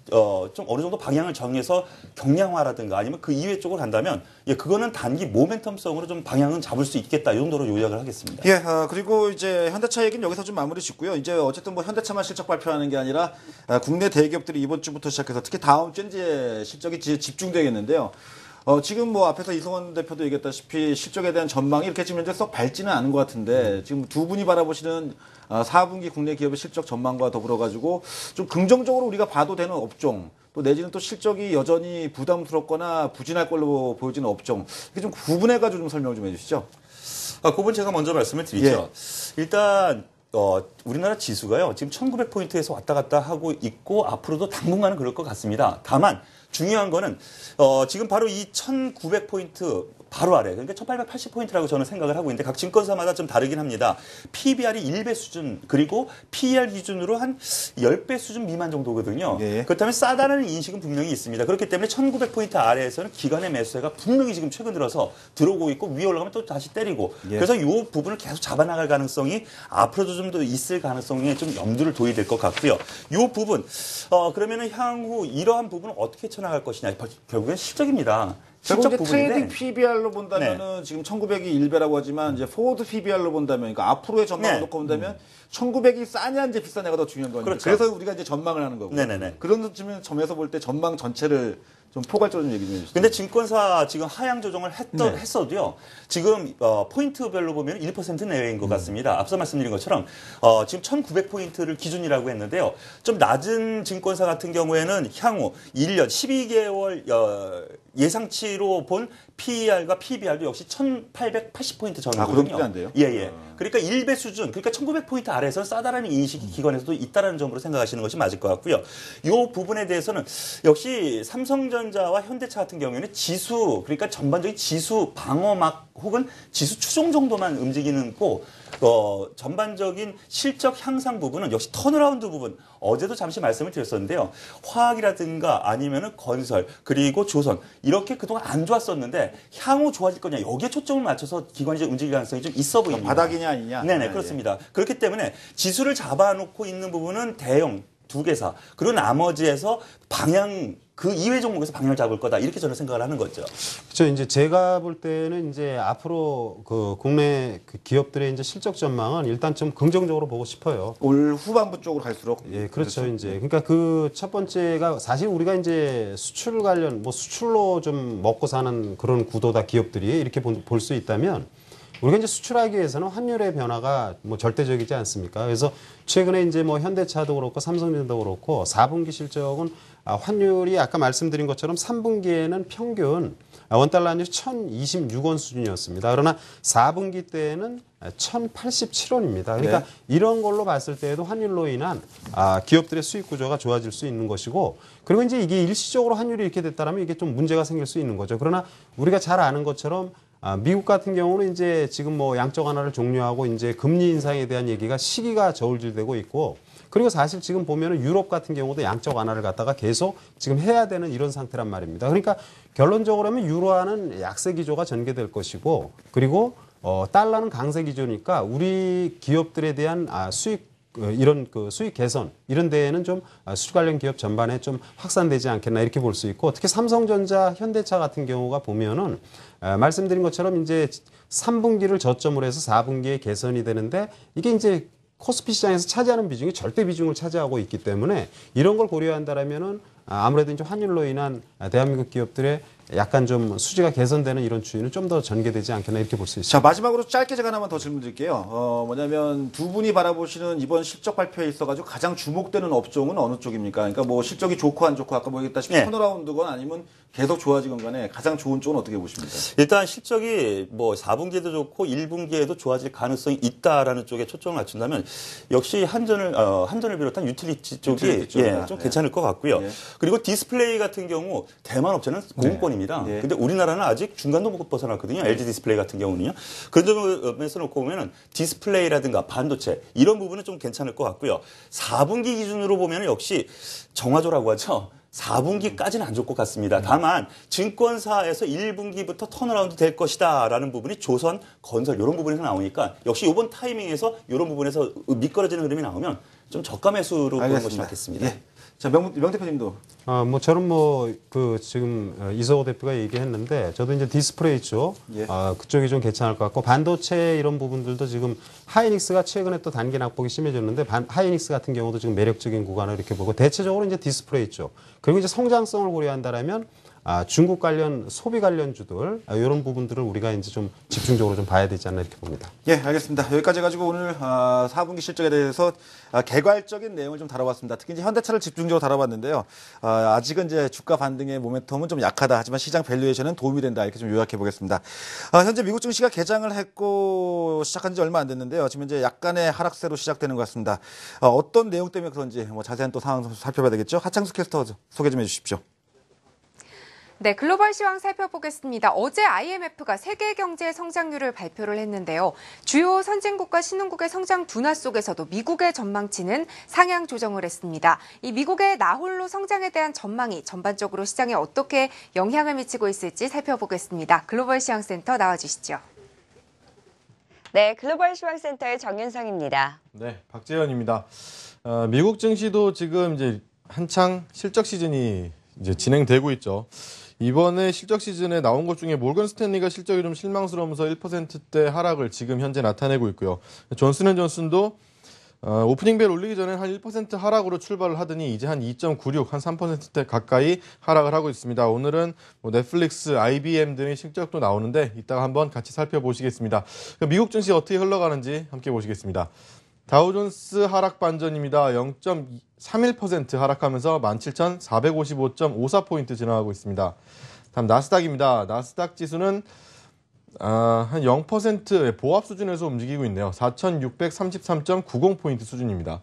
좀 어느 정도 방향을 정해서 경량화라든가 아니면 그 이외 쪽으로 간다면 그거는 단기 모멘텀성으로 좀 방향은 잡을 수 있겠다 이 정도로 요약을 하겠습니다. 예, 그리고 이제 현대차 얘기는 여기서 좀 마무리 짓고요. 이제 어쨌든 뭐 현대차만 실적 발표하는 게 아니라 국내 대기업들이 이번 주부터 시작해서 특히 다음 주에 이제 실적이 집중되겠는데요. 지금 뭐 앞에서 이승원 대표도 얘기했다시피 실적에 대한 전망이 이렇게 지금 현재 썩 밝지는 않은 것 같은데 지금 두 분이 바라보시는 4분기 국내 기업의 실적 전망과 더불어 가지고 좀 긍정적으로 우리가 봐도 되는 업종 또 내지는 또 실적이 여전히 부담스럽거나 부진할 걸로 보여지는 업종 이렇게 좀 구분해 가지고 좀 설명을 좀 해주시죠. 그 부분 제가 먼저 말씀을 드리죠. 일단 우리나라 지수가요. 지금 1900포인트에서 왔다 갔다 하고 있고 앞으로도 당분간은 그럴 것 같습니다. 다만 중요한 거는 지금 바로 이 1900포인트 바로 아래 그러니까 1880포인트라고 저는 생각을 하고 있는데 각 증권사마다 좀 다르긴 합니다. PBR이 1배 수준 그리고 PER 기준으로 한 10배 수준 미만 정도거든요. 예. 그렇다면 싸다는 인식은 분명히 있습니다. 그렇기 때문에 1900포인트 아래에서는 기관의 매수세가 분명히 지금 최근 들어서 들어오고 있고 위에 올라가면 또 다시 때리고 그래서 이 부분을 계속 잡아나갈 가능성이 앞으로도 좀 더 있을 가능성에 좀 염두를 둬야 될 것 같고요. 이 부분 그러면은 향후 이러한 부분을 어떻게 쳐나갈 것이냐 결국엔 실적입니다. 결국 실적 이제 부분인데 트레이딩 PBR로 본다면은 지금 1900이 1배라고 하지만 이제 포워드 PBR로 본다면 그러니까 앞으로의 전망을 네. 놓고 본다면 1900이 싸냐 이제 비싸냐가 더 중요한 거니까. 그렇죠. 그래서 우리가 이제 전망을 하는 거고. 네네네. 그런 점에서 볼 때 전망 전체를 좀 포괄적으로 좀 얘기 좀 해주세요. 근데 증권사 지금 하향 조정을 했어도요. 지금 포인트별로 보면 1% 내외인 것 같습니다. 앞서 말씀드린 것처럼 지금 1900포인트를 기준이라고 했는데요. 좀 낮은 증권사 같은 경우에는 향후 1년 12개월 예상치로 본 PER과 PBR도 역시 1880포인트 전이거든요. 그렇게 안 돼요? 예. 그러니까 1배 수준, 그러니까 1900포인트 아래에서는 싸다라는 인식이 기관에서도 있다라는 점으로 생각하시는 것이 맞을 것 같고요. 이 부분에 대해서는 역시 삼성전자와 현대차 같은 경우에는 지수, 그러니까 전반적인 지수 방어막 혹은 지수 추종 정도만 움직이는 거 전반적인 실적 향상 부분은 역시 턴어라운드 부분 어제도 잠시 말씀을 드렸었는데요. 화학이라든가 아니면은 건설 그리고 조선 이렇게 그동안 안 좋았었는데 향후 좋아질 거냐 여기에 초점을 맞춰서 기관이 좀 움직일 가능성이 좀 있어 보입니다. 바닥이냐 아니냐. 네네 그렇습니다. 그렇기 때문에 지수를 잡아놓고 있는 부분은 대형 두 개사 그리고 나머지에서 방향 그 이외 종목에서 방향을 잡을 거다 이렇게 저는 생각을 하는 거죠. 그렇죠. 이제 제가 볼 때는 이제 앞으로 그 국내 그 기업들의 이제 실적 전망은 일단 좀 긍정적으로 보고 싶어요. 올 후반부 쪽으로 갈수록. 예, 그렇죠. 이제 그러니까 그 첫 번째가 사실 우리가 이제 수출 관련 뭐 수출로 좀 먹고 사는 그런 구도다 기업들이 이렇게 볼 수 있다면 우리가 이제 수출하기 위해서는 환율의 변화가 뭐 절대적이지 않습니까? 그래서 최근에 이제 뭐 현대차도 그렇고 삼성전자도 그렇고 4분기 실적은 환율이 아까 말씀드린 것처럼 3분기에는 평균 원달러 환율이 1,026원 수준이었습니다. 그러나 4분기 때에는 1,087원입니다. 그러니까 네. 이런 걸로 봤을 때에도 환율로 인한 기업들의 수익 구조가 좋아질 수 있는 것이고, 그리고 이제 이게 일시적으로 환율이 이렇게 됐다면 이게 좀 문제가 생길 수 있는 거죠. 그러나 우리가 잘 아는 것처럼 미국 같은 경우는 이제 지금 뭐 양적 완화를 종료하고 이제 금리 인상에 대한 얘기가 시기가 저울질되고 있고, 그리고 사실 지금 보면은 유럽 같은 경우도 양적 완화를 갖다가 계속 지금 해야 되는 이런 상태란 말입니다. 그러니까 결론적으로 하면 유로화는 약세 기조가 전개될 것이고, 그리고 달러는 강세 기조니까 우리 기업들에 대한 수익 이런 그 수익 개선 이런 데에는 좀 수출 관련 기업 전반에 좀 확산되지 않겠나 이렇게 볼 수 있고, 특히 삼성전자, 현대차 같은 경우가 보면은 말씀드린 것처럼 이제 3분기를 저점으로 해서 4분기에 개선이 되는데, 이게 이제 코스피 시장에서 차지하는 비중이 절대 비중을 차지하고 있기 때문에 이런 걸 고려한다라면은 아무래도 이제 환율로 인한 대한민국 기업들의 약간 좀 수지가 개선되는 이런 추이는 좀 더 전개되지 않겠나 이렇게 볼 수 있습니다. 자, 마지막으로 짧게 제가 하나만 더 질문 드릴게요. 뭐냐면 두 분이 바라보시는 이번 실적 발표에 있어가지고 가장 주목되는 업종은 어느 쪽입니까? 그러니까 뭐 실적이 좋고 안 좋고 아까 뭐 얘기했다시피 네. 턴어라운드건 아니면 계속 좋아지건 간에 가장 좋은 쪽은 어떻게 보십니까? 일단 실적이 뭐 4분기에도 좋고 1분기에도 좋아질 가능성이 있다라는 쪽에 초점을 맞춘다면 역시 한전을 비롯한 유틸리티 쪽이 유틸리티 쪽이다. 좀 괜찮을 것 같고요. 예. 그리고 디스플레이 같은 경우 대만 업체는 공급권입니다. 예. 근데 우리나라는 아직 중간도 못 벗어났거든요. LG 디스플레이 같은 경우는요. 그런 점에서 놓고 보면은 디스플레이라든가 반도체 이런 부분은 좀 괜찮을 것 같고요. 4분기 기준으로 보면 역시 정화조라고 하죠. 4분기까지는 안 좋을 것 같습니다. 다만 증권사에서 1분기부터 턴어라운드 될 것이다라는 부분이 조선, 건설 이런 부분에서 나오니까 역시 이번 타이밍에서 이런 부분에서 미끄러지는 흐름이 나오면 좀 저가 매수로 보는 것이 맞겠습니다. 예. 자, 명 대표님도. 뭐 저는 뭐 그 지금 이서호 대표가 얘기했는데 저도 이제 디스플레이 쪽 예. 그쪽이 좀 괜찮을 것 같고, 반도체 이런 부분들도 지금 하이닉스가 최근에 또 단기 낙폭이 심해졌는데 하이닉스 같은 경우도 지금 매력적인 구간을 이렇게 보고, 대체적으로 이제 디스플레이 쪽, 그리고 이제 성장성을 고려한다라면 중국 관련 소비 관련주들 이런 부분들을 우리가 이제 좀 집중적으로 좀 봐야 되지 않나 이렇게 봅니다. 예, 알겠습니다. 여기까지 해가지고 오늘 4분기 실적에 대해서 개괄적인 내용을 좀 다뤄봤습니다. 특히 이제 현대차를 집중적으로 다뤄봤는데요. 아직은 이제 주가 반등의 모멘텀은 좀 약하다. 하지만 시장 밸류에이션은 도움이 된다. 이렇게 좀 요약해 보겠습니다. 현재 미국 증시가 개장을 했고 시작한 지 얼마 안 됐는데요. 지금 이제 약간의 하락세로 시작되는 것 같습니다. 어떤 내용 때문에 그런지 뭐 자세한 또 상황 살펴봐야 되겠죠. 하창수 캐스터 소개 좀 해주십시오. 네, 글로벌 시황 살펴보겠습니다. 어제 IMF가 세계 경제 성장률을 발표를 했는데요. 주요 선진국과 신흥국의 성장 둔화 속에서도 미국의 전망치는 상향 조정을 했습니다. 이 미국의 나홀로 성장에 대한 전망이 전반적으로 시장에 어떻게 영향을 미치고 있을지 살펴보겠습니다. 글로벌 시황센터 나와주시죠. 네, 글로벌 시황센터의 정윤성입니다. 네, 박재현입니다. 미국 증시도 지금 이제 한창 실적 시즌이 이제 진행되고 있죠. 이번에 실적 시즌에 나온 것 중에 모건 스탠리가 실적이 좀 실망스러우면서 1%대 하락을 지금 현재 나타내고 있고요. 존슨앤존슨도 오프닝 벨 올리기 전에 한 1% 하락으로 출발을 하더니 이제 한 2.96, 한 3%대 가까이 하락을 하고 있습니다. 오늘은 뭐 넷플릭스, IBM 등의 실적도 나오는데 이따가 한번 같이 살펴보시겠습니다. 미국 증시 어떻게 흘러가는지 함께 보시겠습니다. 다우존스 하락 반전입니다. 0.31% 하락하면서 17,455.54포인트 지나가고 있습니다. 다음 나스닥입니다. 나스닥 지수는 한 0%의 보합 수준에서 움직이고 있네요. 4,633.90포인트 수준입니다.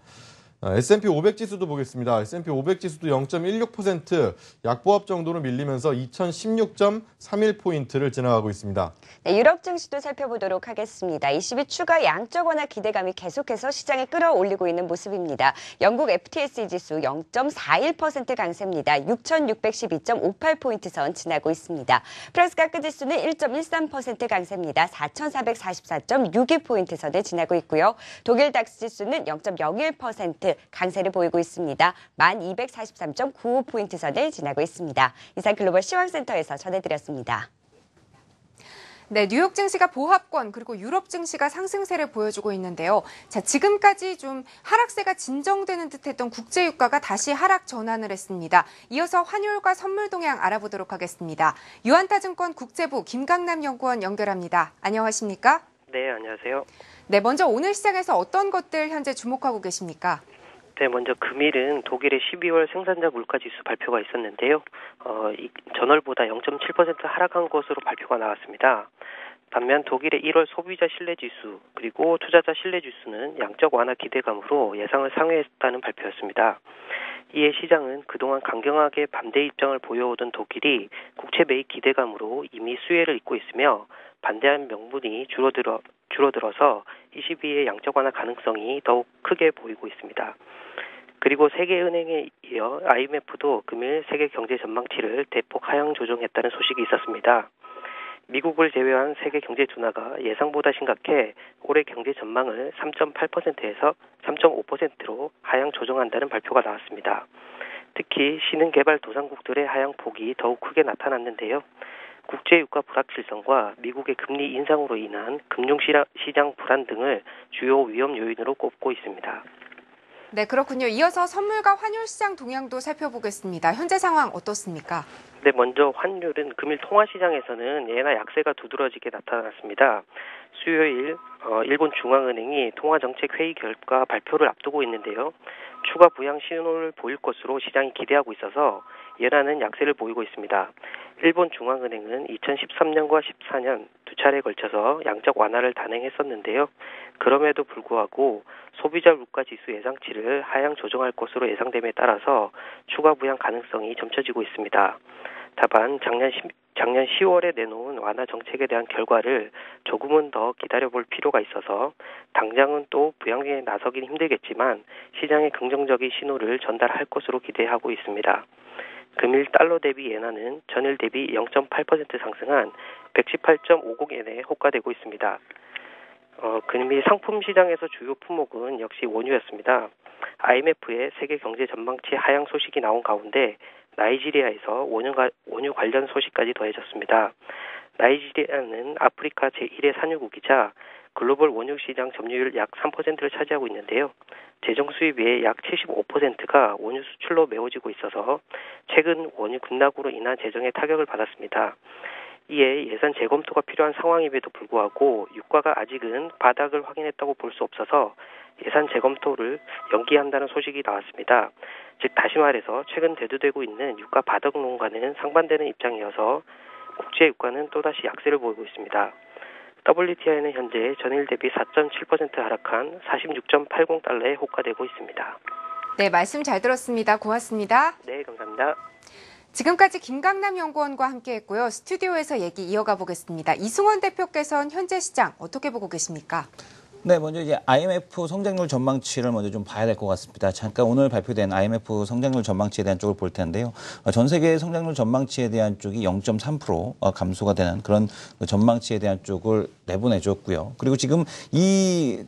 S&P 500 지수도 보겠습니다. S&P 500 지수도 0.16% 약보합 정도로 밀리면서 2016.31포인트를 지나가고 있습니다. 네, 유럽 증시도 살펴보도록 하겠습니다. 22 추가 양적 완화 기대감이 계속해서 시장에 끌어올리고 있는 모습입니다. 영국 FTSE 지수 0.41% 강세입니다. 6,612.58포인트 선 지나고 있습니다. 프랑스 카크 지수는 1.13% 강세입니다. 4,484.62포인트 선을 지나고 있고요. 독일 닥스 지수는 0.01% 강세를 보이고 있습니다. 1243.95포인트 선을 지나고 있습니다. 이상 글로벌 시황센터에서 전해드렸습니다. 네, 뉴욕 증시가 보합권 그리고 유럽 증시가 상승세를 보여주고 있는데요. 자, 지금까지 좀 하락세가 진정되는 듯했던 국제 유가가 다시 하락 전환을 했습니다. 이어서 환율과 선물 동향 알아보도록 하겠습니다. 유한타증권 국제부 김강남 연구원 연결합니다. 안녕하십니까? 네, 안녕하세요. 네, 먼저 오늘 시장에서 어떤 것들 현재 주목하고 계십니까? 네, 먼저 금일은 독일의 12월 생산자 물가지수 발표가 있었는데요. 전월보다 0.7% 하락한 것으로 발표가 나왔습니다. 반면 독일의 1월 소비자 신뢰지수 그리고 투자자 신뢰지수는 양적 완화 기대감으로 예상을 상회했다는 발표였습니다. 이에 시장은 그동안 강경하게 반대 입장을 보여오던 독일이 국채 매입 기대감으로 이미 수혜를 잇고 있으며 반대한 명분이 줄어들어서 22의 양적 완화 가능성이 더욱 크게 보이고 있습니다. 그리고 세계은행에 이어 IMF도 금일 세계 경제 전망치를 대폭 하향 조정했다는 소식이 있었습니다. 미국을 제외한 세계 경제 둔화가 예상보다 심각해 올해 경제 전망을 3.8%에서 3.5%로 하향 조정한다는 발표가 나왔습니다. 특히 신흥개발도상국들의 하향 폭이 더욱 크게 나타났는데요. 국제유가 불확실성과 미국의 금리 인상으로 인한 금융시장 불안 등을 주요 위험 요인으로 꼽고 있습니다. 네, 그렇군요. 이어서 선물과 환율 시장 동향도 살펴보겠습니다. 현재 상황 어떻습니까? 네, 먼저 환율은 금일 통화시장에서는 예나 약세가 두드러지게 나타났습니다. 수요일 일본 중앙은행이 통화정책회의 결과 발표를 앞두고 있는데요. 추가 부양 신호를 보일 것으로 시장이 기대하고 있어서 예나는 약세를 보이고 있습니다. 일본 중앙은행은 2013년과 14년 두 차례에 걸쳐서 양적 완화를 단행했었는데요. 그럼에도 불구하고 소비자 물가지수 예상치를 하향 조정할 것으로 예상됨에 따라서 추가 부양 가능성이 점쳐지고 있습니다. 다만 작년 10월에 내놓은 완화 정책에 대한 결과를 조금은 더 기다려볼 필요가 있어서 당장은 또 부양에 나서긴 힘들겠지만 시장의 긍정적인 신호를 전달할 것으로 기대하고 있습니다. 금일 달러 대비 엔화는 전일 대비 0.8% 상승한 118.50엔에 호가되고 있습니다. 금일 상품 시장에서 주요 품목은 역시 원유였습니다. IMF의 세계 경제 전망치 하향 소식이 나온 가운데 나이지리아에서 원유 관련 소식까지 더해졌습니다. 나이지리아는 아프리카 제1의 산유국이자 글로벌 원유 시장 점유율 약 3%를 차지하고 있는데요. 재정 수입의 약 75%가 원유 수출로 메워지고 있어서 최근 원유 급락으로 인한 재정에 타격을 받았습니다. 이에 예산 재검토가 필요한 상황임에도 불구하고 유가가 아직은 바닥을 확인했다고 볼 수 없어서 예산 재검토를 연기한다는 소식이 나왔습니다. 즉 다시 말해서 최근 대두되고 있는 유가 바닥론과는 상반되는 입장이어서 국제 유가는 또다시 약세를 보이고 있습니다. WTI는 현재 전일 대비 4.7% 하락한 46.80달러에 호가되고 있습니다. 네, 말씀 잘 들었습니다. 고맙습니다. 네, 감사합니다. 지금까지 김강남 연구원과 함께했고요. 스튜디오에서 얘기 이어가 보겠습니다. 이승원 대표께서는 현재 시장 어떻게 보고 계십니까? 네, 먼저 이제 IMF 성장률 전망치를 먼저 좀 봐야 될 것 같습니다. 잠깐 오늘 발표된 IMF 성장률 전망치에 대한 쪽을 볼 텐데요. 전 세계 성장률 전망치에 대한 쪽이 0.3% 감소가 되는 그런 전망치에 대한 쪽을 내보내줬고요. 그리고 지금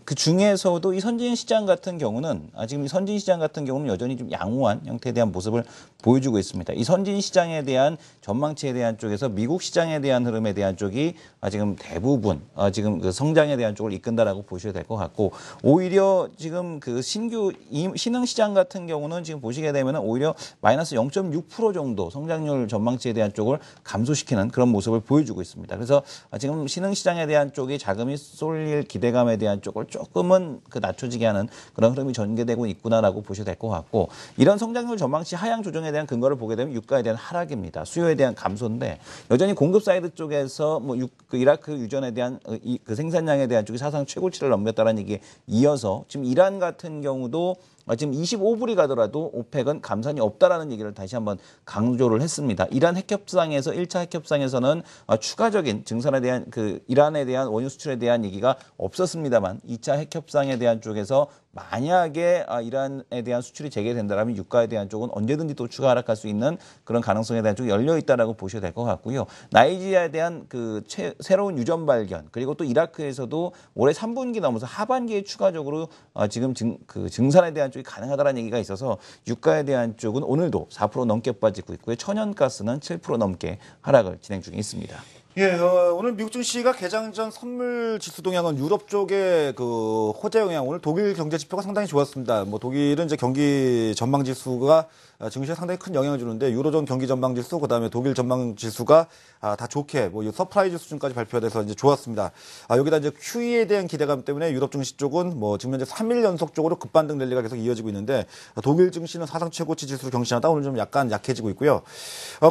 그 중에서도 이 선진 시장 같은 경우는 지금 이 선진 시장 같은 경우는 여전히 좀 양호한 형태에 대한 모습을 보여주고 있습니다. 이 선진 시장에 대한 전망치에 대한 쪽에서 미국 시장에 대한 흐름에 대한 쪽이 지금 대부분 지금 그 성장에 대한 쪽을 이끈다라고 보셔야 될 것 같고, 오히려 지금 그 신규 신흥 시장 같은 경우는 지금 보시게 되면은 오히려 마이너스 0.6% 정도 성장률 전망치에 대한 쪽을 감소시키는 그런 모습을 보여주고 있습니다. 그래서 지금 신흥 시장에 대한 쪽이 자금이 쏠릴 기대감에 대한 쪽을 조금은 그 낮춰지게 하는 그런 흐름이 전개되고 있구나라고 보셔야 될 것 같고, 이런 성장률 전망치 하향 조정에 대한 근거를 보게 되면 유가에 대한 하락입니다. 수요에 대한 감소인데 여전히 공급 사이드 쪽에서 그 이라크 유전에 대한 그 생산량에 대한 쪽이 사상 최고치를 넘겼다는 얘기에 이어서 지금 이란 같은 경우도 지금 25불이 가더라도 오펙은 감산이 없다라는 얘기를 다시 한번 강조를 했습니다. 이란 핵협상에서 1차 핵협상에서는 추가적인 증산에 대한 그 이란에 대한 원유 수출에 대한 얘기가 없었습니다만 2차 핵협상에 대한 쪽에서 만약에 이란에 대한 수출이 재개된다면 유가에 대한 쪽은 언제든지 또 추가 하락할 수 있는 그런 가능성에 대한 쪽이 열려 있다라고 보셔야 될 것 같고요. 나이지리아에 대한 그 새로운 유전 발견, 그리고 또 이라크에서도 올해 3분기 넘어서 하반기에 추가적으로 지금 증산에 대한 쪽이 가능하다는 얘기가 있어서 유가에 대한 쪽은 오늘도 4% 넘게 빠지고 있고요. 천연가스는 7% 넘게 하락을 진행 중에 있습니다. 예, 오늘 미국 증시가 개장 전 선물 지수 동향은 유럽 쪽의 그 호재 영향, 오늘 독일 경제 지표가 상당히 좋았습니다. 뭐 독일은 이제 경기 전망 지수가 증시에 상당히 큰 영향을 주는데 유로존 경기 전망 지수, 그다음에 독일 전망 지수가 다 좋게 뭐 서프라이즈 수준까지 발표가 돼서 이제 좋았습니다. 여기다 이제 QE에 대한 기대감 때문에 유럽 증시 쪽은 뭐 지금 현재 3일 연속적으로 급반등 랠리가 계속 이어지고 있는데 독일 증시는 사상 최고치 지수를 경신하다 오늘 좀 약간 약해지고 있고요.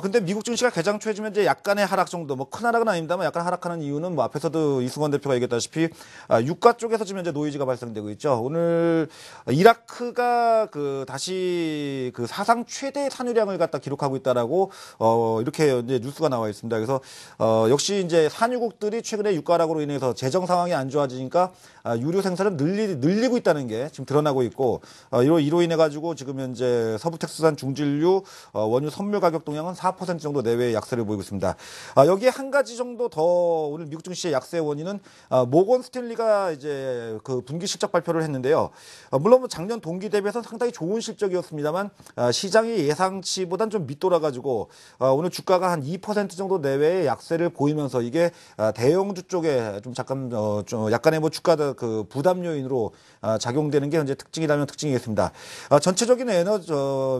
근데 미국 증시가 개장 초에 지금 이제 약간의 하락 정도, 뭐 큰 하락은 아닙니다만 약간 하락하는 이유는 뭐 앞에서도 이승원 대표가 얘기했다시피 유가 쪽에서 지금 현재 노이즈가 발생되고 있죠. 오늘 이라크가 그 다시 그 사상 최대 산유량을 갖다 기록하고 있다라고 이렇게 이제 뉴스가 나와 있습니다. 그래서 역시 이제 산유국들이 최근에 유가 하락으로 인해서 재정 상황이 안 좋아지니까 유류 생산을 늘리고 있다는 게 지금 드러나고 있고 이로 인해 가지고 지금 현재 서부 텍사스산 중진류 원유 선물 가격 동향은 4% 정도 내외의 약세를 보이고 있습니다. 여기에 한 가지 정도 더 오늘 미국 증시의 약세 원인은 모건 스탠리가 이제 그 분기 실적 발표를 했는데요. 물론 뭐 작년 동기 대비해서 상당히 좋은 실적이었습니다만 시장이 예상치보단 좀 밑돌아가지고 오늘 주가가 한 2% 정도 내외의 약세를 보이면서 이게 대형주 쪽에 좀 잠깐 좀 약간의 뭐 주가 그 부담 요인으로 작용되는 게 현재 특징이라면 특징이겠습니다. 전체적인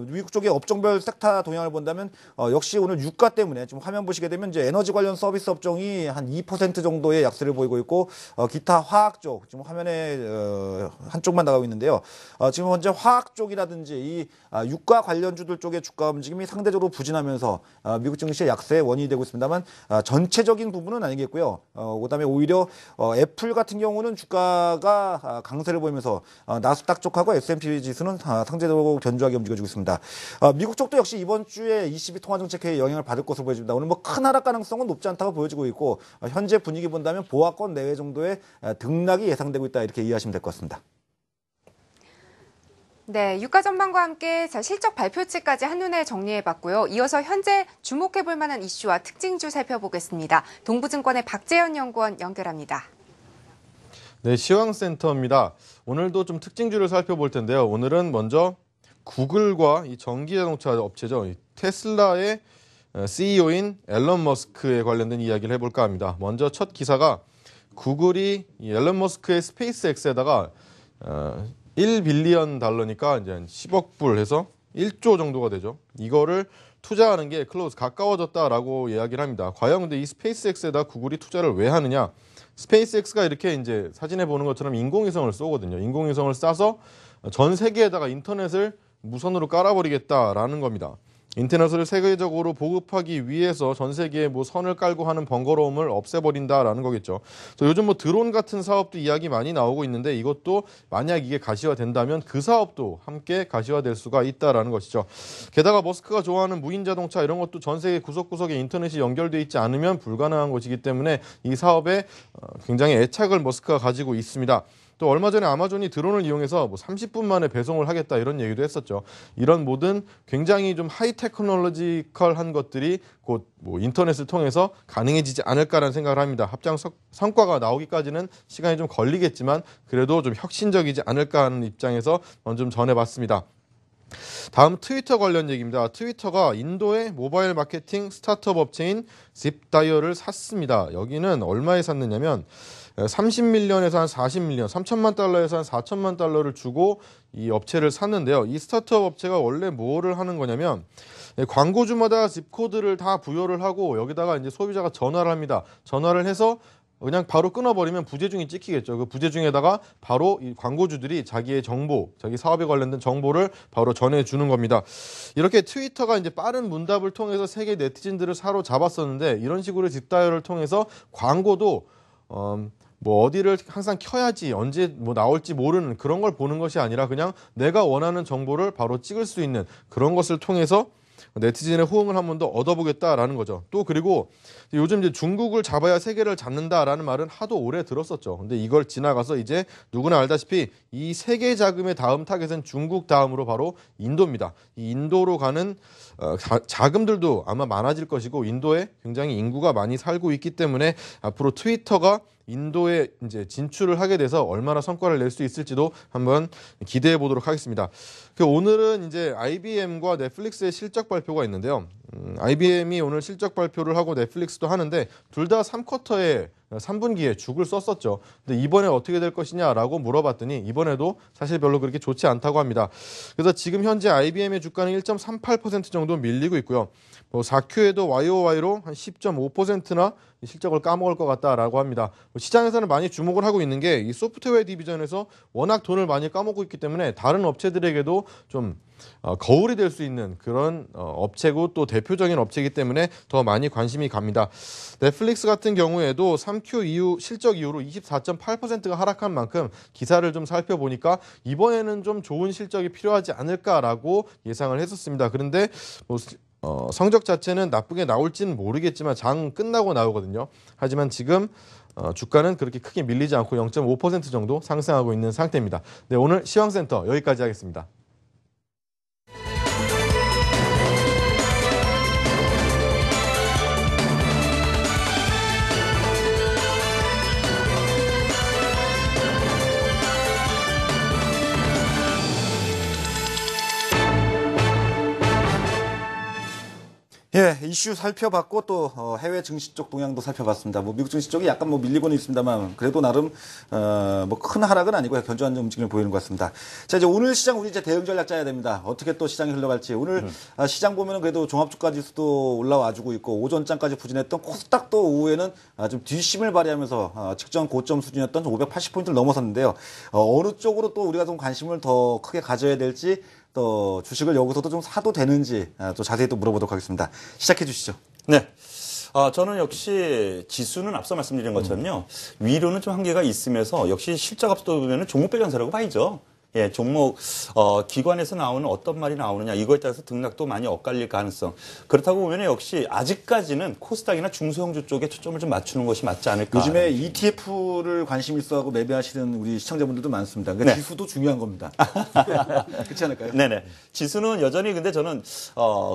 미국 쪽의 업종별 섹터 동향을 본다면 역시 오늘 유가 때문에 지금 화면 보시게 되면 이제 에너지 관련 서비스 업종이 한 2% 정도의 약세를 보이고 있고 기타 화학 쪽 지금 화면에 한쪽만 나가고 있는데요. 지금 현재 화학 쪽이라든지 이 유가 관련주들 쪽의 주가 움직임이 상대적으로 부진하면서 미국 증시의 약세의 원인이 되고 있습니다만 전체적인 부분은 아니겠고요. 그다음에 오히려 애플 같은 경우는 주가가 강세를 보이면서 나스닥 쪽하고 S&P 지수는 상대적으로 견조하게 움직여주고 있습니다. 미국 쪽도 역시 이번 주에 ECB 통화정책회의 영향을 받을 것으로 보여집니다. 오늘 뭐 큰 하락 가능성은 높지 않다고 보여지고 있고 현재 분위기 본다면 보합권 내외 정도의 등락이 예상되고 있다 이렇게 이해하시면 될 것 같습니다. 네, 유가 전망과 함께 실적 발표치까지 한눈에 정리해봤고요. 이어서 현재 주목해볼 만한 이슈와 특징주 살펴보겠습니다. 동부증권의 박재현 연구원 연결합니다. 네, 시황센터입니다. 오늘도 좀 특징주를 살펴볼 텐데요. 오늘은 먼저 구글과 이 전기자동차 업체죠. 테슬라의 CEO인 앨런 머스크에 관련된 이야기를 해볼까 합니다. 먼저 첫 기사가 구글이 이 앨런 머스크의 스페이스X에다가 1빌리언 달러니까 이제 한 10억 불 해서 1조 정도가 되죠. 이거를 투자하는 게 클로즈 가까워졌다라고 이야기를 합니다. 과연 근데 이 스페이스X에다 구글이 투자를 왜 하느냐? 스페이스X가 이렇게 이제 사진에 보는 것처럼 인공위성을 쏘거든요. 인공위성을 쏴서 전 세계에다가 인터넷을 무선으로 깔아버리겠다라는 겁니다. 인터넷을 세계적으로 보급하기 위해서 전 세계에 뭐 선을 깔고 하는 번거로움을 없애버린다라는 거겠죠. 그래서 요즘 뭐 드론 같은 사업도 이야기 많이 나오고 있는데 이것도 만약 이게 가시화된다면 그 사업도 함께 가시화될 수가 있다라는 것이죠. 게다가 머스크가 좋아하는 무인 자동차 이런 것도 전 세계 구석구석에 인터넷이 연결돼 있지 않으면 불가능한 것이기 때문에 이 사업에 굉장히 애착을 머스크가 가지고 있습니다. 또 얼마 전에 아마존이 드론을 이용해서 뭐 30분 만에 배송을 하겠다 이런 얘기도 했었죠. 이런 모든 굉장히 좀 하이 테크놀로지컬한 것들이 곧 뭐 인터넷을 통해서 가능해지지 않을까라는 생각을 합니다. 합작 성과가 나오기까지는 시간이 좀 걸리겠지만 그래도 좀 혁신적이지 않을까 하는 입장에서 먼저 좀 전해봤습니다. 다음 트위터 관련 얘기입니다. 트위터가 인도의 모바일 마케팅 스타트업 업체인 짚다이어를 샀습니다. 여기는 얼마에 샀느냐면 30밀리언에서 한 40밀리언, 3천만 달러에서 한 4천만 달러를 주고 이 업체를 샀는데요. 이 스타트업 업체가 원래 뭐를 하는 거냐면 광고주마다 짚코드를 다 부여를 하고 여기다가 이제 소비자가 전화를 합니다. 전화를 해서 그냥 바로 끊어버리면 부재중이 찍히겠죠. 그 부재중에다가 바로 이 광고주들이 자기의 정보, 자기 사업에 관련된 정보를 바로 전해주는 겁니다. 이렇게 트위터가 이제 빠른 문답을 통해서 세계 네티즌들을 사로잡았었는데 이런 식으로 짚다이어를 통해서 광고도 뭐 어디를 항상 켜야지 언제 뭐 나올지 모르는 그런 걸 보는 것이 아니라 그냥 내가 원하는 정보를 바로 찍을 수 있는 그런 것을 통해서 네티즌의 호응을 한 번 더 얻어보겠다라는 거죠. 또 그리고 요즘 이제 중국을 잡아야 세계를 잡는다라는 말은 하도 오래 들었었죠. 근데 이걸 지나가서 이제 누구나 알다시피 이 세계 자금의 다음 타겟은 중국 다음으로 바로 인도입니다. 이 인도로 가는 자금들도 아마 많아질 것이고 인도에 굉장히 인구가 많이 살고 있기 때문에 앞으로 트위터가 인도에 이제 진출을 하게 돼서 얼마나 성과를 낼 수 있을지도 한번 기대해 보도록 하겠습니다. 오늘은 이제 IBM과 넷플릭스의 실적 발표가 있는데요. IBM이 오늘 실적 발표를 하고 넷플릭스도 하는데 둘 다 3쿼터에 3분기에 죽을 썼었죠. 근데 이번에 어떻게 될 것이냐라고 물어봤더니 이번에도 사실 별로 그렇게 좋지 않다고 합니다. 그래서 지금 현재 IBM의 주가는 1.38% 정도 밀리고 있고요. 4Q에도 YOY로 한 10.5%나 실적을 까먹을 것 같다라고 합니다. 시장에서는 많이 주목을 하고 있는 게 이 소프트웨어 디비전에서 워낙 돈을 많이 까먹고 있기 때문에 다른 업체들에게도 좀 거울이 될 수 있는 그런 업체고 또 대표적인 업체이기 때문에 더 많이 관심이 갑니다. 넷플릭스 같은 경우에도 3Q 이후 실적 이후로 24.8%가 하락한 만큼 기사를 좀 살펴보니까 이번에는 좀 좋은 실적이 필요하지 않을까라고 예상을 했었습니다. 그런데 성적 자체는 나쁘게 나올지는 모르겠지만 장 끝나고 나오거든요. 하지만 지금 주가는 그렇게 크게 밀리지 않고 0.5% 정도 상승하고 있는 상태입니다. 네, 오늘 시황센터 여기까지 하겠습니다. 예, 이슈 살펴봤고 또 해외 증시 쪽 동향도 살펴봤습니다. 미국 증시 쪽이 약간 밀리고는 있습니다만 그래도 나름 큰 하락은 아니고요. 견조한 움직임을 보이는 것 같습니다. 자, 이제 오늘 시장 우리 이제 대응 전략 짜야 됩니다. 어떻게 또 시장이 흘러갈지. 오늘 시장 보면은 그래도 종합주가지수도 올라와주고 있고 오전장까지 부진했던 코스닥도 오후에는 좀 뒷심을 발휘하면서 직전 고점 수준이었던 580포인트를 넘어섰는데요. 어느 쪽으로 또 우리가 좀 관심을 더 크게 가져야 될지 또 주식을 여기서도 좀 사도 되는지 또 자세히 또 물어보도록 하겠습니다. 시작해 주시죠. 네. 저는 역시 지수는 앞서 말씀드린 것처럼요. 위로는 좀 한계가 있으면서 역시 실적 앞서 보면은 종목별 장세라고 봐야죠. 예, 종목, 기관에서 나오는 어떤 말이 나오느냐, 이거에 따라서 등락도 많이 엇갈릴 가능성. 그렇다고 보면 역시 아직까지는 코스닥이나 중소형주 쪽에 초점을 좀 맞추는 것이 맞지 않을까. 요즘에 ETF를 관심 있어 하고 매매하시는 우리 시청자분들도 많습니다. 그러니까 네. 지수도 중요한 겁니다. 그렇지 않을까요? 네네. 지수는 여전히 근데 저는,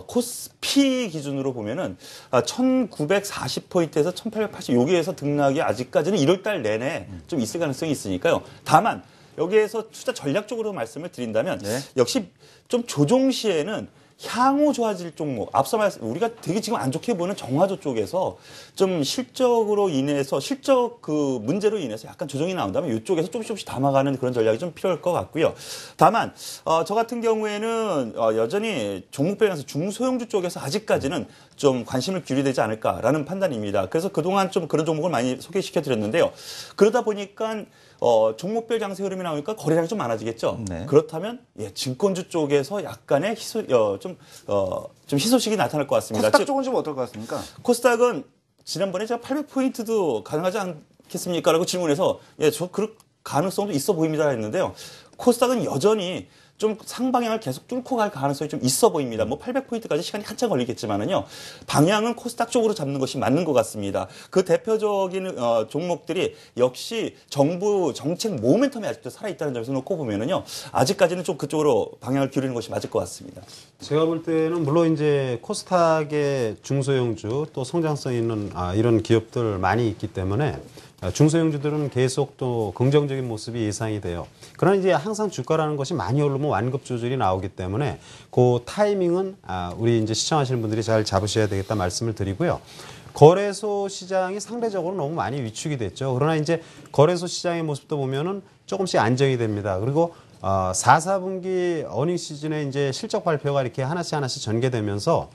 코스피 기준으로 보면은, 1940포인트에서 1880, 여기에서 등락이 아직까지는 1월달 내내 좀 있을 가능성이 있으니까요. 다만, 여기에서 투자 전략적으로 말씀을 드린다면 네. 역시 좀 조정 시에는 향후 좋아질 종목, 앞서 우리가 되게 지금 안 좋게 보는 정화조 쪽에서 좀 실적으로 인해서 실적 그 문제로 인해서 약간 조정이 나온다면 이쪽에서 조금씩 담아가는 그런 전략이 좀 필요할 것 같고요. 다만 저 같은 경우에는 여전히 종목별에서 중소형주 쪽에서 아직까지는 좀 관심을 기울여야 되지 않을까라는 판단입니다. 그래서 그동안 좀 그런 종목을 많이 소개시켜 드렸는데요. 그러다 보니까 종목별 장세 흐름이 나오니까 거래량이 좀 많아지겠죠. 네. 그렇다면 증권주 쪽에서 약간의 좀 희소식이 나타날 것 같습니다. 코스닥 쪽은 좀 어떨 것 같습니까? 코스닥은 지난번에 제가 800포인트도 가능하지 않겠습니까? 라고 질문해서 그럴 가능성도 있어 보입니다 했는데요. 코스닥은 여전히 좀 상방향을 계속 뚫고 갈 가능성이 좀 있어 보입니다. 800포인트까지 시간이 한참 걸리겠지만은요. 방향은 코스닥 쪽으로 잡는 것이 맞는 것 같습니다. 그 대표적인 종목들이 역시 정부 정책 모멘텀이 아직도 살아있다는 점에서 놓고 보면은요. 아직까지는 좀 그쪽으로 방향을 기울이는 것이 맞을 것 같습니다. 제가 볼 때는 물론 이제 코스닥의 중소형주 또 성장성 있는 이런 기업들 많이 있기 때문에 중소형주들은 계속 또 긍정적인 모습이 예상이 돼요. 그러나 이제 항상 주가라는 것이 많이 오르면 완급 조절이 나오기 때문에 그 타이밍은 우리 이제 시청하시는 분들이 잘 잡으셔야 되겠다 말씀을 드리고요. 거래소 시장이 상대적으로 너무 많이 위축이 됐죠. 그러나 이제 거래소 시장의 모습도 보면은 조금씩 안정이 됩니다. 그리고 4, 4분기 어닝 시즌에 이제 실적 발표가 이렇게 하나씩 전개되면서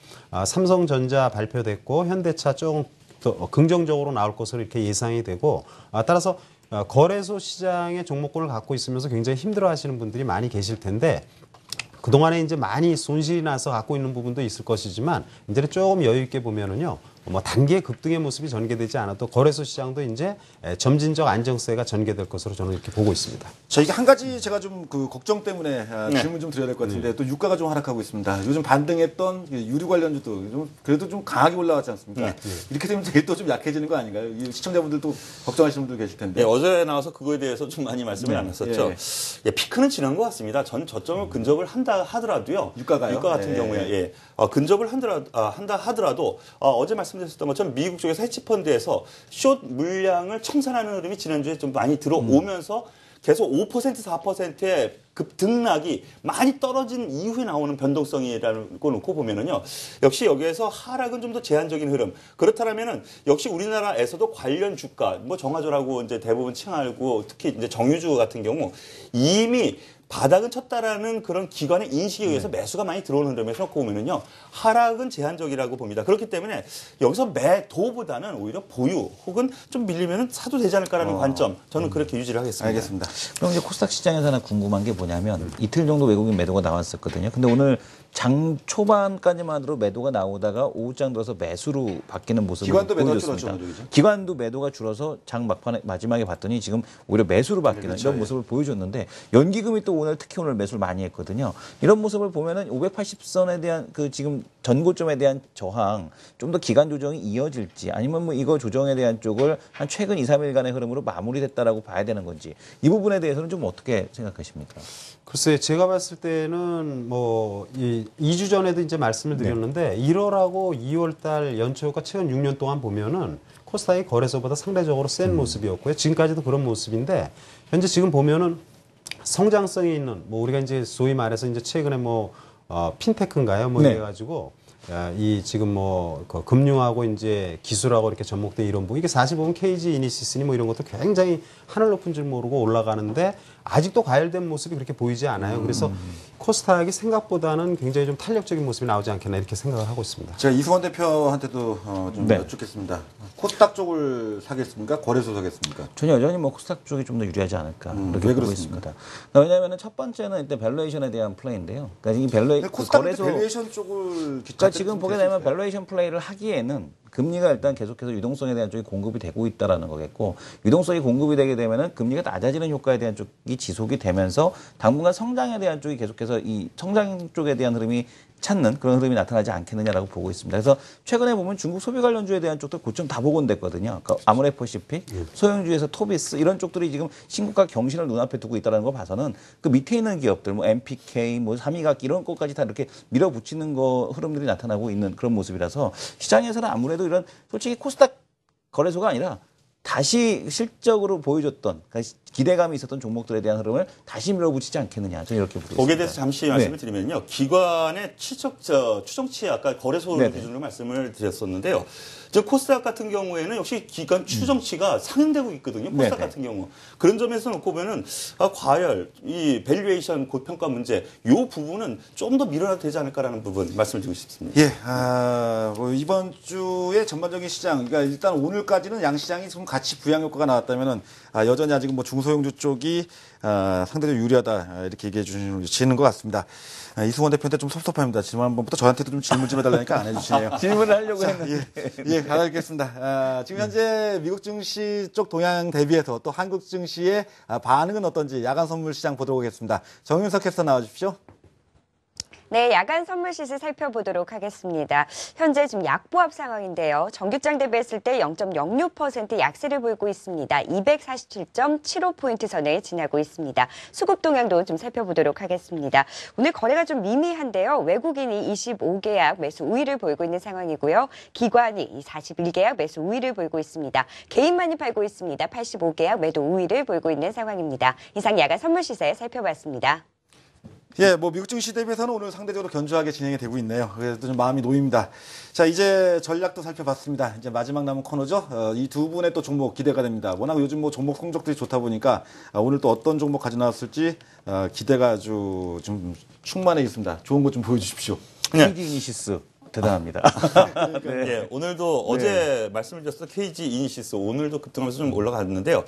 삼성전자 발표됐고 현대차 조금 더 긍정적으로 나올 것으로 이렇게 예상이 되고 따라서 거래소 시장의 종목군을 갖고 있으면서 굉장히 힘들어 하시는 분들이 많이 계실 텐데 그동안에 이제 많이 손실이 나서 갖고 있는 부분도 있을 것이지만 이제는 조금 여유 있게 보면은요. 단계 급등의 모습이 전개되지 않아도 거래소 시장도 이제 점진적 안정세가 전개될 것으로 저는 이렇게 보고 있습니다. 자, 이게 한 가지 제가 좀 그 걱정 때문에 질문 좀 드려야 될 것 같은데 또 유가가 좀 하락하고 있습니다. 요즘 반등했던 유류 관련주도 좀 그래도 좀 강하게 올라왔지 않습니까? 이렇게 되면 제일 또 좀 약해지는 거 아닌가요? 시청자분들도 걱정하시는 분들 계실 텐데. 네, 어제 나와서 그거에 대해서 좀 많이 말씀을 나눴었죠. 피크는 지난 것 같습니다. 전 저점을 근접을 한다 하더라도요. 유가가요? 유가 같은 경우에 근접을 한다 하더라도 어제 말씀 말씀드렸던 것처럼 미국 쪽에서 헤지펀드에서 숏 물량을 청산하는 흐름이 지난주에 좀 많이 들어오면서 계속 5% 4%의 급등락이 많이 떨어진 이후에 나오는 변동성이라는 거 놓고 보면은요. 역시 여기에서 하락은 좀 더 제한적인 흐름. 그렇다면은 역시 우리나라에서도 관련 주가, 뭐 정화조라고 이제 대부분 칭하고 특히 이제 정유주 같은 경우 이미 바닥은 쳤다라는 그런 기관의 인식에 의해서 매수가 많이 들어오는 흐름에서 놓고 보면은요. 하락은 제한적이라고 봅니다. 그렇기 때문에 여기서 매도보다는 오히려 보유 혹은 좀 밀리면은 사도 되지 않을까라는 관점. 저는 그렇게 유지를 하겠습니다. 알겠습니다. 그럼 이제 코스닥 시장에서 하나 궁금한 게 뭐냐면 이틀 정도 외국인 매도가 나왔었거든요. 근데 오늘 장 초반까지만 해도 매도가 나오다가 오후장 들어서 매수로 바뀌는 모습을 기관도 매도가 보여줬습니다. 줄었죠. 기관도 매도가 줄어서 장 막판에 마지막에 봤더니 지금 오히려 매수로 바뀌는 이런 모습을 보여줬는데 연기금이 또 오늘 특히 오늘 매수를 많이 했거든요. 이런 모습을 보면은 580선에 대한 그 지금 전고점에 대한 저항 좀 더 기간 조정이 이어질지 아니면 뭐 이거 조정에 대한 쪽을 한 최근 2, 3일간의 흐름으로 마무리됐다라고 봐야 되는 건지 이 부분에 대해서는 좀 어떻게 생각하십니까? 글쎄, 제가 봤을 때는 뭐, 2주 전에도 이제 말씀을 드렸는데, 1월하고 2월 달 연초가 최근 6년 동안 보면은 코스닥이 거래소보다 상대적으로 센 모습이었고요. 지금까지도 그런 모습인데, 현재 지금 보면은 성장성이 있는, 뭐, 우리가 이제 소위 말해서 이제 최근에 뭐, 핀테크인가요? 뭐, 이래가지고, 이 지금 뭐, 그 금융하고 이제 기술하고 이렇게 접목된 이런 부분, 이게 사실 보면 KG 이니시스니 뭐 이런 것도 굉장히 하늘 높은 줄 모르고 올라가는데, 아직도 과열된 모습이 그렇게 보이지 않아요. 그래서 코스닥이 생각보다는 굉장히 좀 탄력적인 모습이 나오지 않겠나 이렇게 생각을 하고 있습니다. 제가 이승원 대표한테도 좀 여쭙겠습니다. 코스닥 쪽을 사겠습니까? 거래소 사겠습니까? 저는 여전히 뭐 코스닥 쪽이 좀 더 유리하지 않을까 그렇게 왜 보고 그렇습니까? 있습니다. 왜냐하면 첫 번째는 일단 밸류에이션에 대한 플레이인데요. 그러니까 이 코스닥 밸류에이션 쪽을 그러니까 지금 보게 되면 밸류에이션 플레이를 하기에는 금리가 일단 계속해서 유동성에 대한 쪽이 공급이 되고 있다라는 거겠고 유동성이 공급이 되게 되면은 금리가 낮아지는 효과에 대한 쪽이 지속이 되면서 당분간 성장에 대한 쪽이 계속해서 이 성장 쪽에 대한 흐름이 찾는 그런 흐름이 나타나지 않겠느냐라고 보고 있습니다. 그래서 최근에 보면 중국 소비 관련주에 대한 쪽들 고점 다 복원됐거든요. 그러니까 아모레퍼시픽, 소형주에서 토비스 이런 쪽들이 지금 신고가 경신을 눈앞에 두고 있다는 거 봐서는 그 밑에 있는 기업들, 뭐 MPK, 뭐 삼이각기 이런 것까지 다 이렇게 밀어붙이는 거 흐름들이 나타나고 있는 그런 모습이라서 시장에서는 아무래도 이런 솔직히 코스닥 거래소가 아니라 다시 실적으로 보여줬던 그러니까 기대감이 있었던 종목들에 대한 흐름을 다시 밀어붙이지 않겠느냐. 저는 이렇게 보고 있습니다. 거기에 대해서 잠시 말씀을 드리면요. 기관의 추정치 아까 거래소 기준으로 말씀을 드렸었는데요. 저 코스닥 같은 경우에는 역시 기관 추정치가 상향되고 있거든요. 코스닥 같은 경우. 그런 점에서 놓고 보면은 과열, 이 밸류에이션 고평가 문제 이 부분은 좀 더 밀어놔도 되지 않을까라는 부분 말씀을 드리고 싶습니다. 예, 뭐 이번 주의 전반적인 시장, 그러니까 일단 오늘까지는 양시장이 좀 같이 부양 효과가 나왔다면은 여전히 아직은 뭐 중소형주 쪽이 상대적으로 유리하다 이렇게 얘기해 주시는 것 같습니다. 이승원 대표한테 좀 섭섭합니다. 지난번부터 저한테도 좀 질문 좀 해달라니까 안 해주시네요. 질문을 하려고 했는데. 예, 알겠습니다. 지금 현재 미국 증시 쪽 동향 대비해서 또 한국 증시의 반응은 어떤지 야간 선물 시장 보도록 하겠습니다. 정윤석 캐스터 나와주십시오. 네, 야간 선물 시세 살펴보도록 하겠습니다. 현재 지금 약보합 상황인데요. 정규장 대비했을 때 0.06% 약세를 보이고 있습니다. 247.75포인트 선을 지나고 있습니다. 수급 동향도 좀 살펴보도록 하겠습니다. 오늘 거래가 좀 미미한데요. 외국인이 25계약 매수 우위를 보이고 있는 상황이고요. 기관이 41계약 매수 우위를 보이고 있습니다. 개인만이 팔고 있습니다. 85계약 매도 우위를 보이고 있는 상황입니다. 이상 야간 선물 시세 살펴봤습니다. 예, 뭐 미국 증시 대비해서는 오늘 상대적으로 견조하게 진행이 되고 있네요. 그래도 좀 마음이 놓입니다. 자, 이제 전략도 살펴봤습니다. 이제 마지막 남은 코너죠. 이 두 분의 또 종목 기대가 됩니다. 워낙 요즘 뭐 종목 성적들이 좋다 보니까 오늘 또 어떤 종목 가져 나왔을지 기대가 아주 좀 충만해 있습니다. 좋은 것 좀 보여주십시오. KG 이니시스 대단합니다. 네. 예, 오늘도 어제 말씀을 드렸던 KG 이니시스 오늘도 급등하면서 좀 올라갔는데요.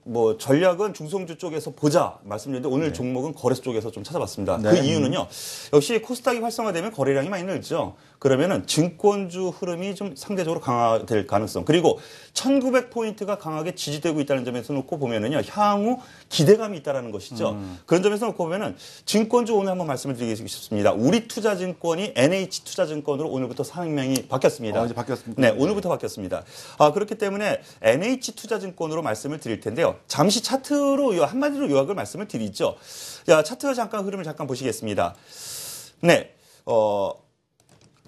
뭐 전략은 중소형주 쪽에서 보자 말씀드렸는데 오늘 종목은 거래소 쪽에서 좀 찾아봤습니다. 그 이유는요. 역시 코스닥이 활성화되면 거래량이 많이 늘죠. 그러면은 증권주 흐름이 좀 상대적으로 강화될 가능성 그리고 1900포인트가 강하게 지지되고 있다는 점에서 놓고 보면은요. 향후 기대감이 있다라는 것이죠. 그런 점에서 놓고 보면은 증권주 오늘 한번 말씀을 드리고 싶습니다. 우리투자증권이 NH투자증권으로 오늘부터 상명이 바뀌었습니다. 이제 바뀌었습니다. 네, 오늘부터 바뀌었습니다. 그렇기 때문에 NH투자증권으로 말씀을 드릴 텐데요. 잠시 차트로 한마디로 요약을 말씀을 드리죠. 자, 차트 흐름을 잠깐 보시겠습니다. 네,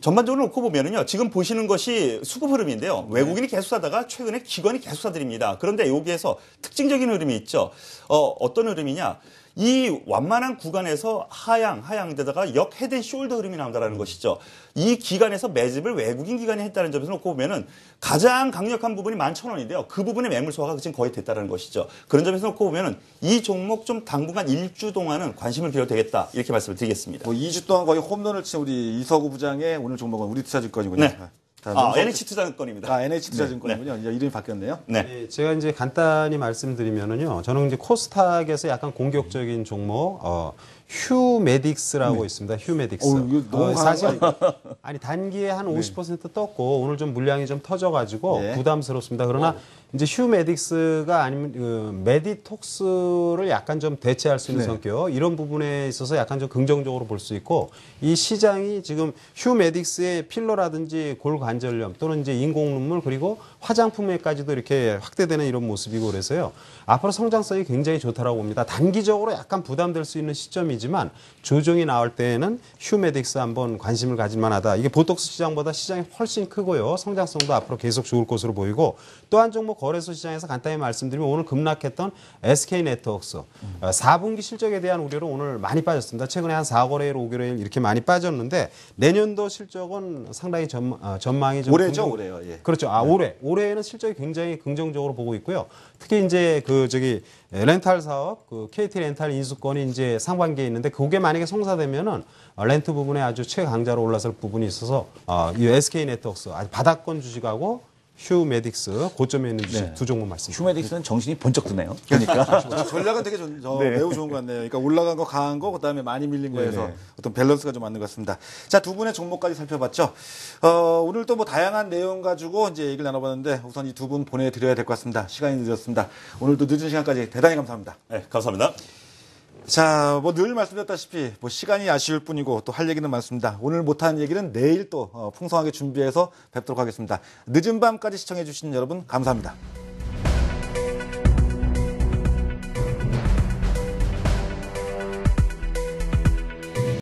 전반적으로 놓고 보면은요, 지금 보시는 것이 수급 흐름인데요. 외국인이 계속 사다가 최근에 기관이 계속 사들입니다. 그런데 여기에서 특징적인 흐름이 있죠. 어떤 흐름이냐? 이 완만한 구간에서 하향되다가 역 헤드 앤 숄더 흐름이 나온다는 것이죠. 이 기간에서 매집을 외국인 기관이 했다는 점에서 놓고 보면은 가장 강력한 부분이 11,000원인데요. 그 부분의 매물 소화가 지금 거의 됐다는 것이죠. 그런 점에서 놓고 보면은 이 종목 좀 당분간 일주 동안은 관심을 기울여도 되겠다. 이렇게 말씀을 드리겠습니다. 뭐 2주 동안 거의 홈런을 친 우리 이서구 부장의 오늘 종목은 우리투자증권이군요. 네. NH투자증권입니다. NH투자증권이군요. 이제 이름이 바뀌었네요. 네. 네, 제가 이제 간단히 말씀드리면은요, 저는 이제 코스닥에서 약간 공격적인 종목, 휴메딕스라고 있습니다. 휴메딕스. 이거 너무 사실 아니 단기에 한 50% 떴고 오늘 좀 물량이 좀 터져가지고 네. 부담스럽습니다. 그러나 이제 휴메딕스가 아니면 그 메디톡스를 약간 좀 대체할 수 있는 성격 이런 부분에 있어서 약간 좀 긍정적으로 볼 수 있고 이 시장이 지금 휴메딕스의 필러라든지 골관절염 또는 이제 인공눈물 그리고 화장품에까지도 이렇게 확대되는 이런 모습이고 그래서요. 앞으로 성장성이 굉장히 좋다라고 봅니다. 단기적으로 약간 부담될 수 있는 시점이지만 조정이 나올 때에는 휴메딕스 한번 관심을 가질 만하다. 이게 보톡스 시장보다 시장이 훨씬 크고요. 성장성도 앞으로 계속 좋을 것으로 보이고 또 한 종목 거래소 시장에서 간단히 말씀드리면 오늘 급락했던 SK네트워크스 4분기 실적에 대한 우려로 오늘 많이 빠졌습니다. 최근에 한 4거래일, 5거래일 이렇게 많이 빠졌는데 내년도 실적은 상당히 전망이 좀 올해죠, 올해요. 예. 그렇죠. 올해에는 실적이 굉장히 긍정적으로 보고 있고요. 특히 이제 렌탈 사업, KT 렌탈 인수권이 이제 상반기에 있는데 그게 만약에 성사되면은 렌트 부분에 아주 최강자로 올라설 부분이 있어서 이 SK 네트워크스 아주 바닥권 주식하고 휴메딕스 고점에 있는 주식 두 종목 말씀드립니다. 휴메딕스는 정신이 번쩍 드네요. 그러니까. 전략은 되게 매우 좋은 것 같네요. 그러니까 올라간 거 강한 거, 그다음에 많이 밀린 거에서 어떤 밸런스가 좀 맞는 것 같습니다. 자, 두 분의 종목까지 살펴봤죠. 오늘 또 뭐 다양한 내용 가지고 이제 얘기를 나눠봤는데 우선 이 두 분 보내드려야 될 것 같습니다. 시간이 늦었습니다. 오늘도 늦은 시간까지 대단히 감사합니다. 네, 감사합니다. 자, 뭐 늘 말씀드렸다시피 뭐 시간이 아쉬울 뿐이고 또 할 얘기는 많습니다. 오늘 못한 얘기는 내일 또 풍성하게 준비해서 뵙도록 하겠습니다. 늦은 밤까지 시청해주신 여러분 감사합니다.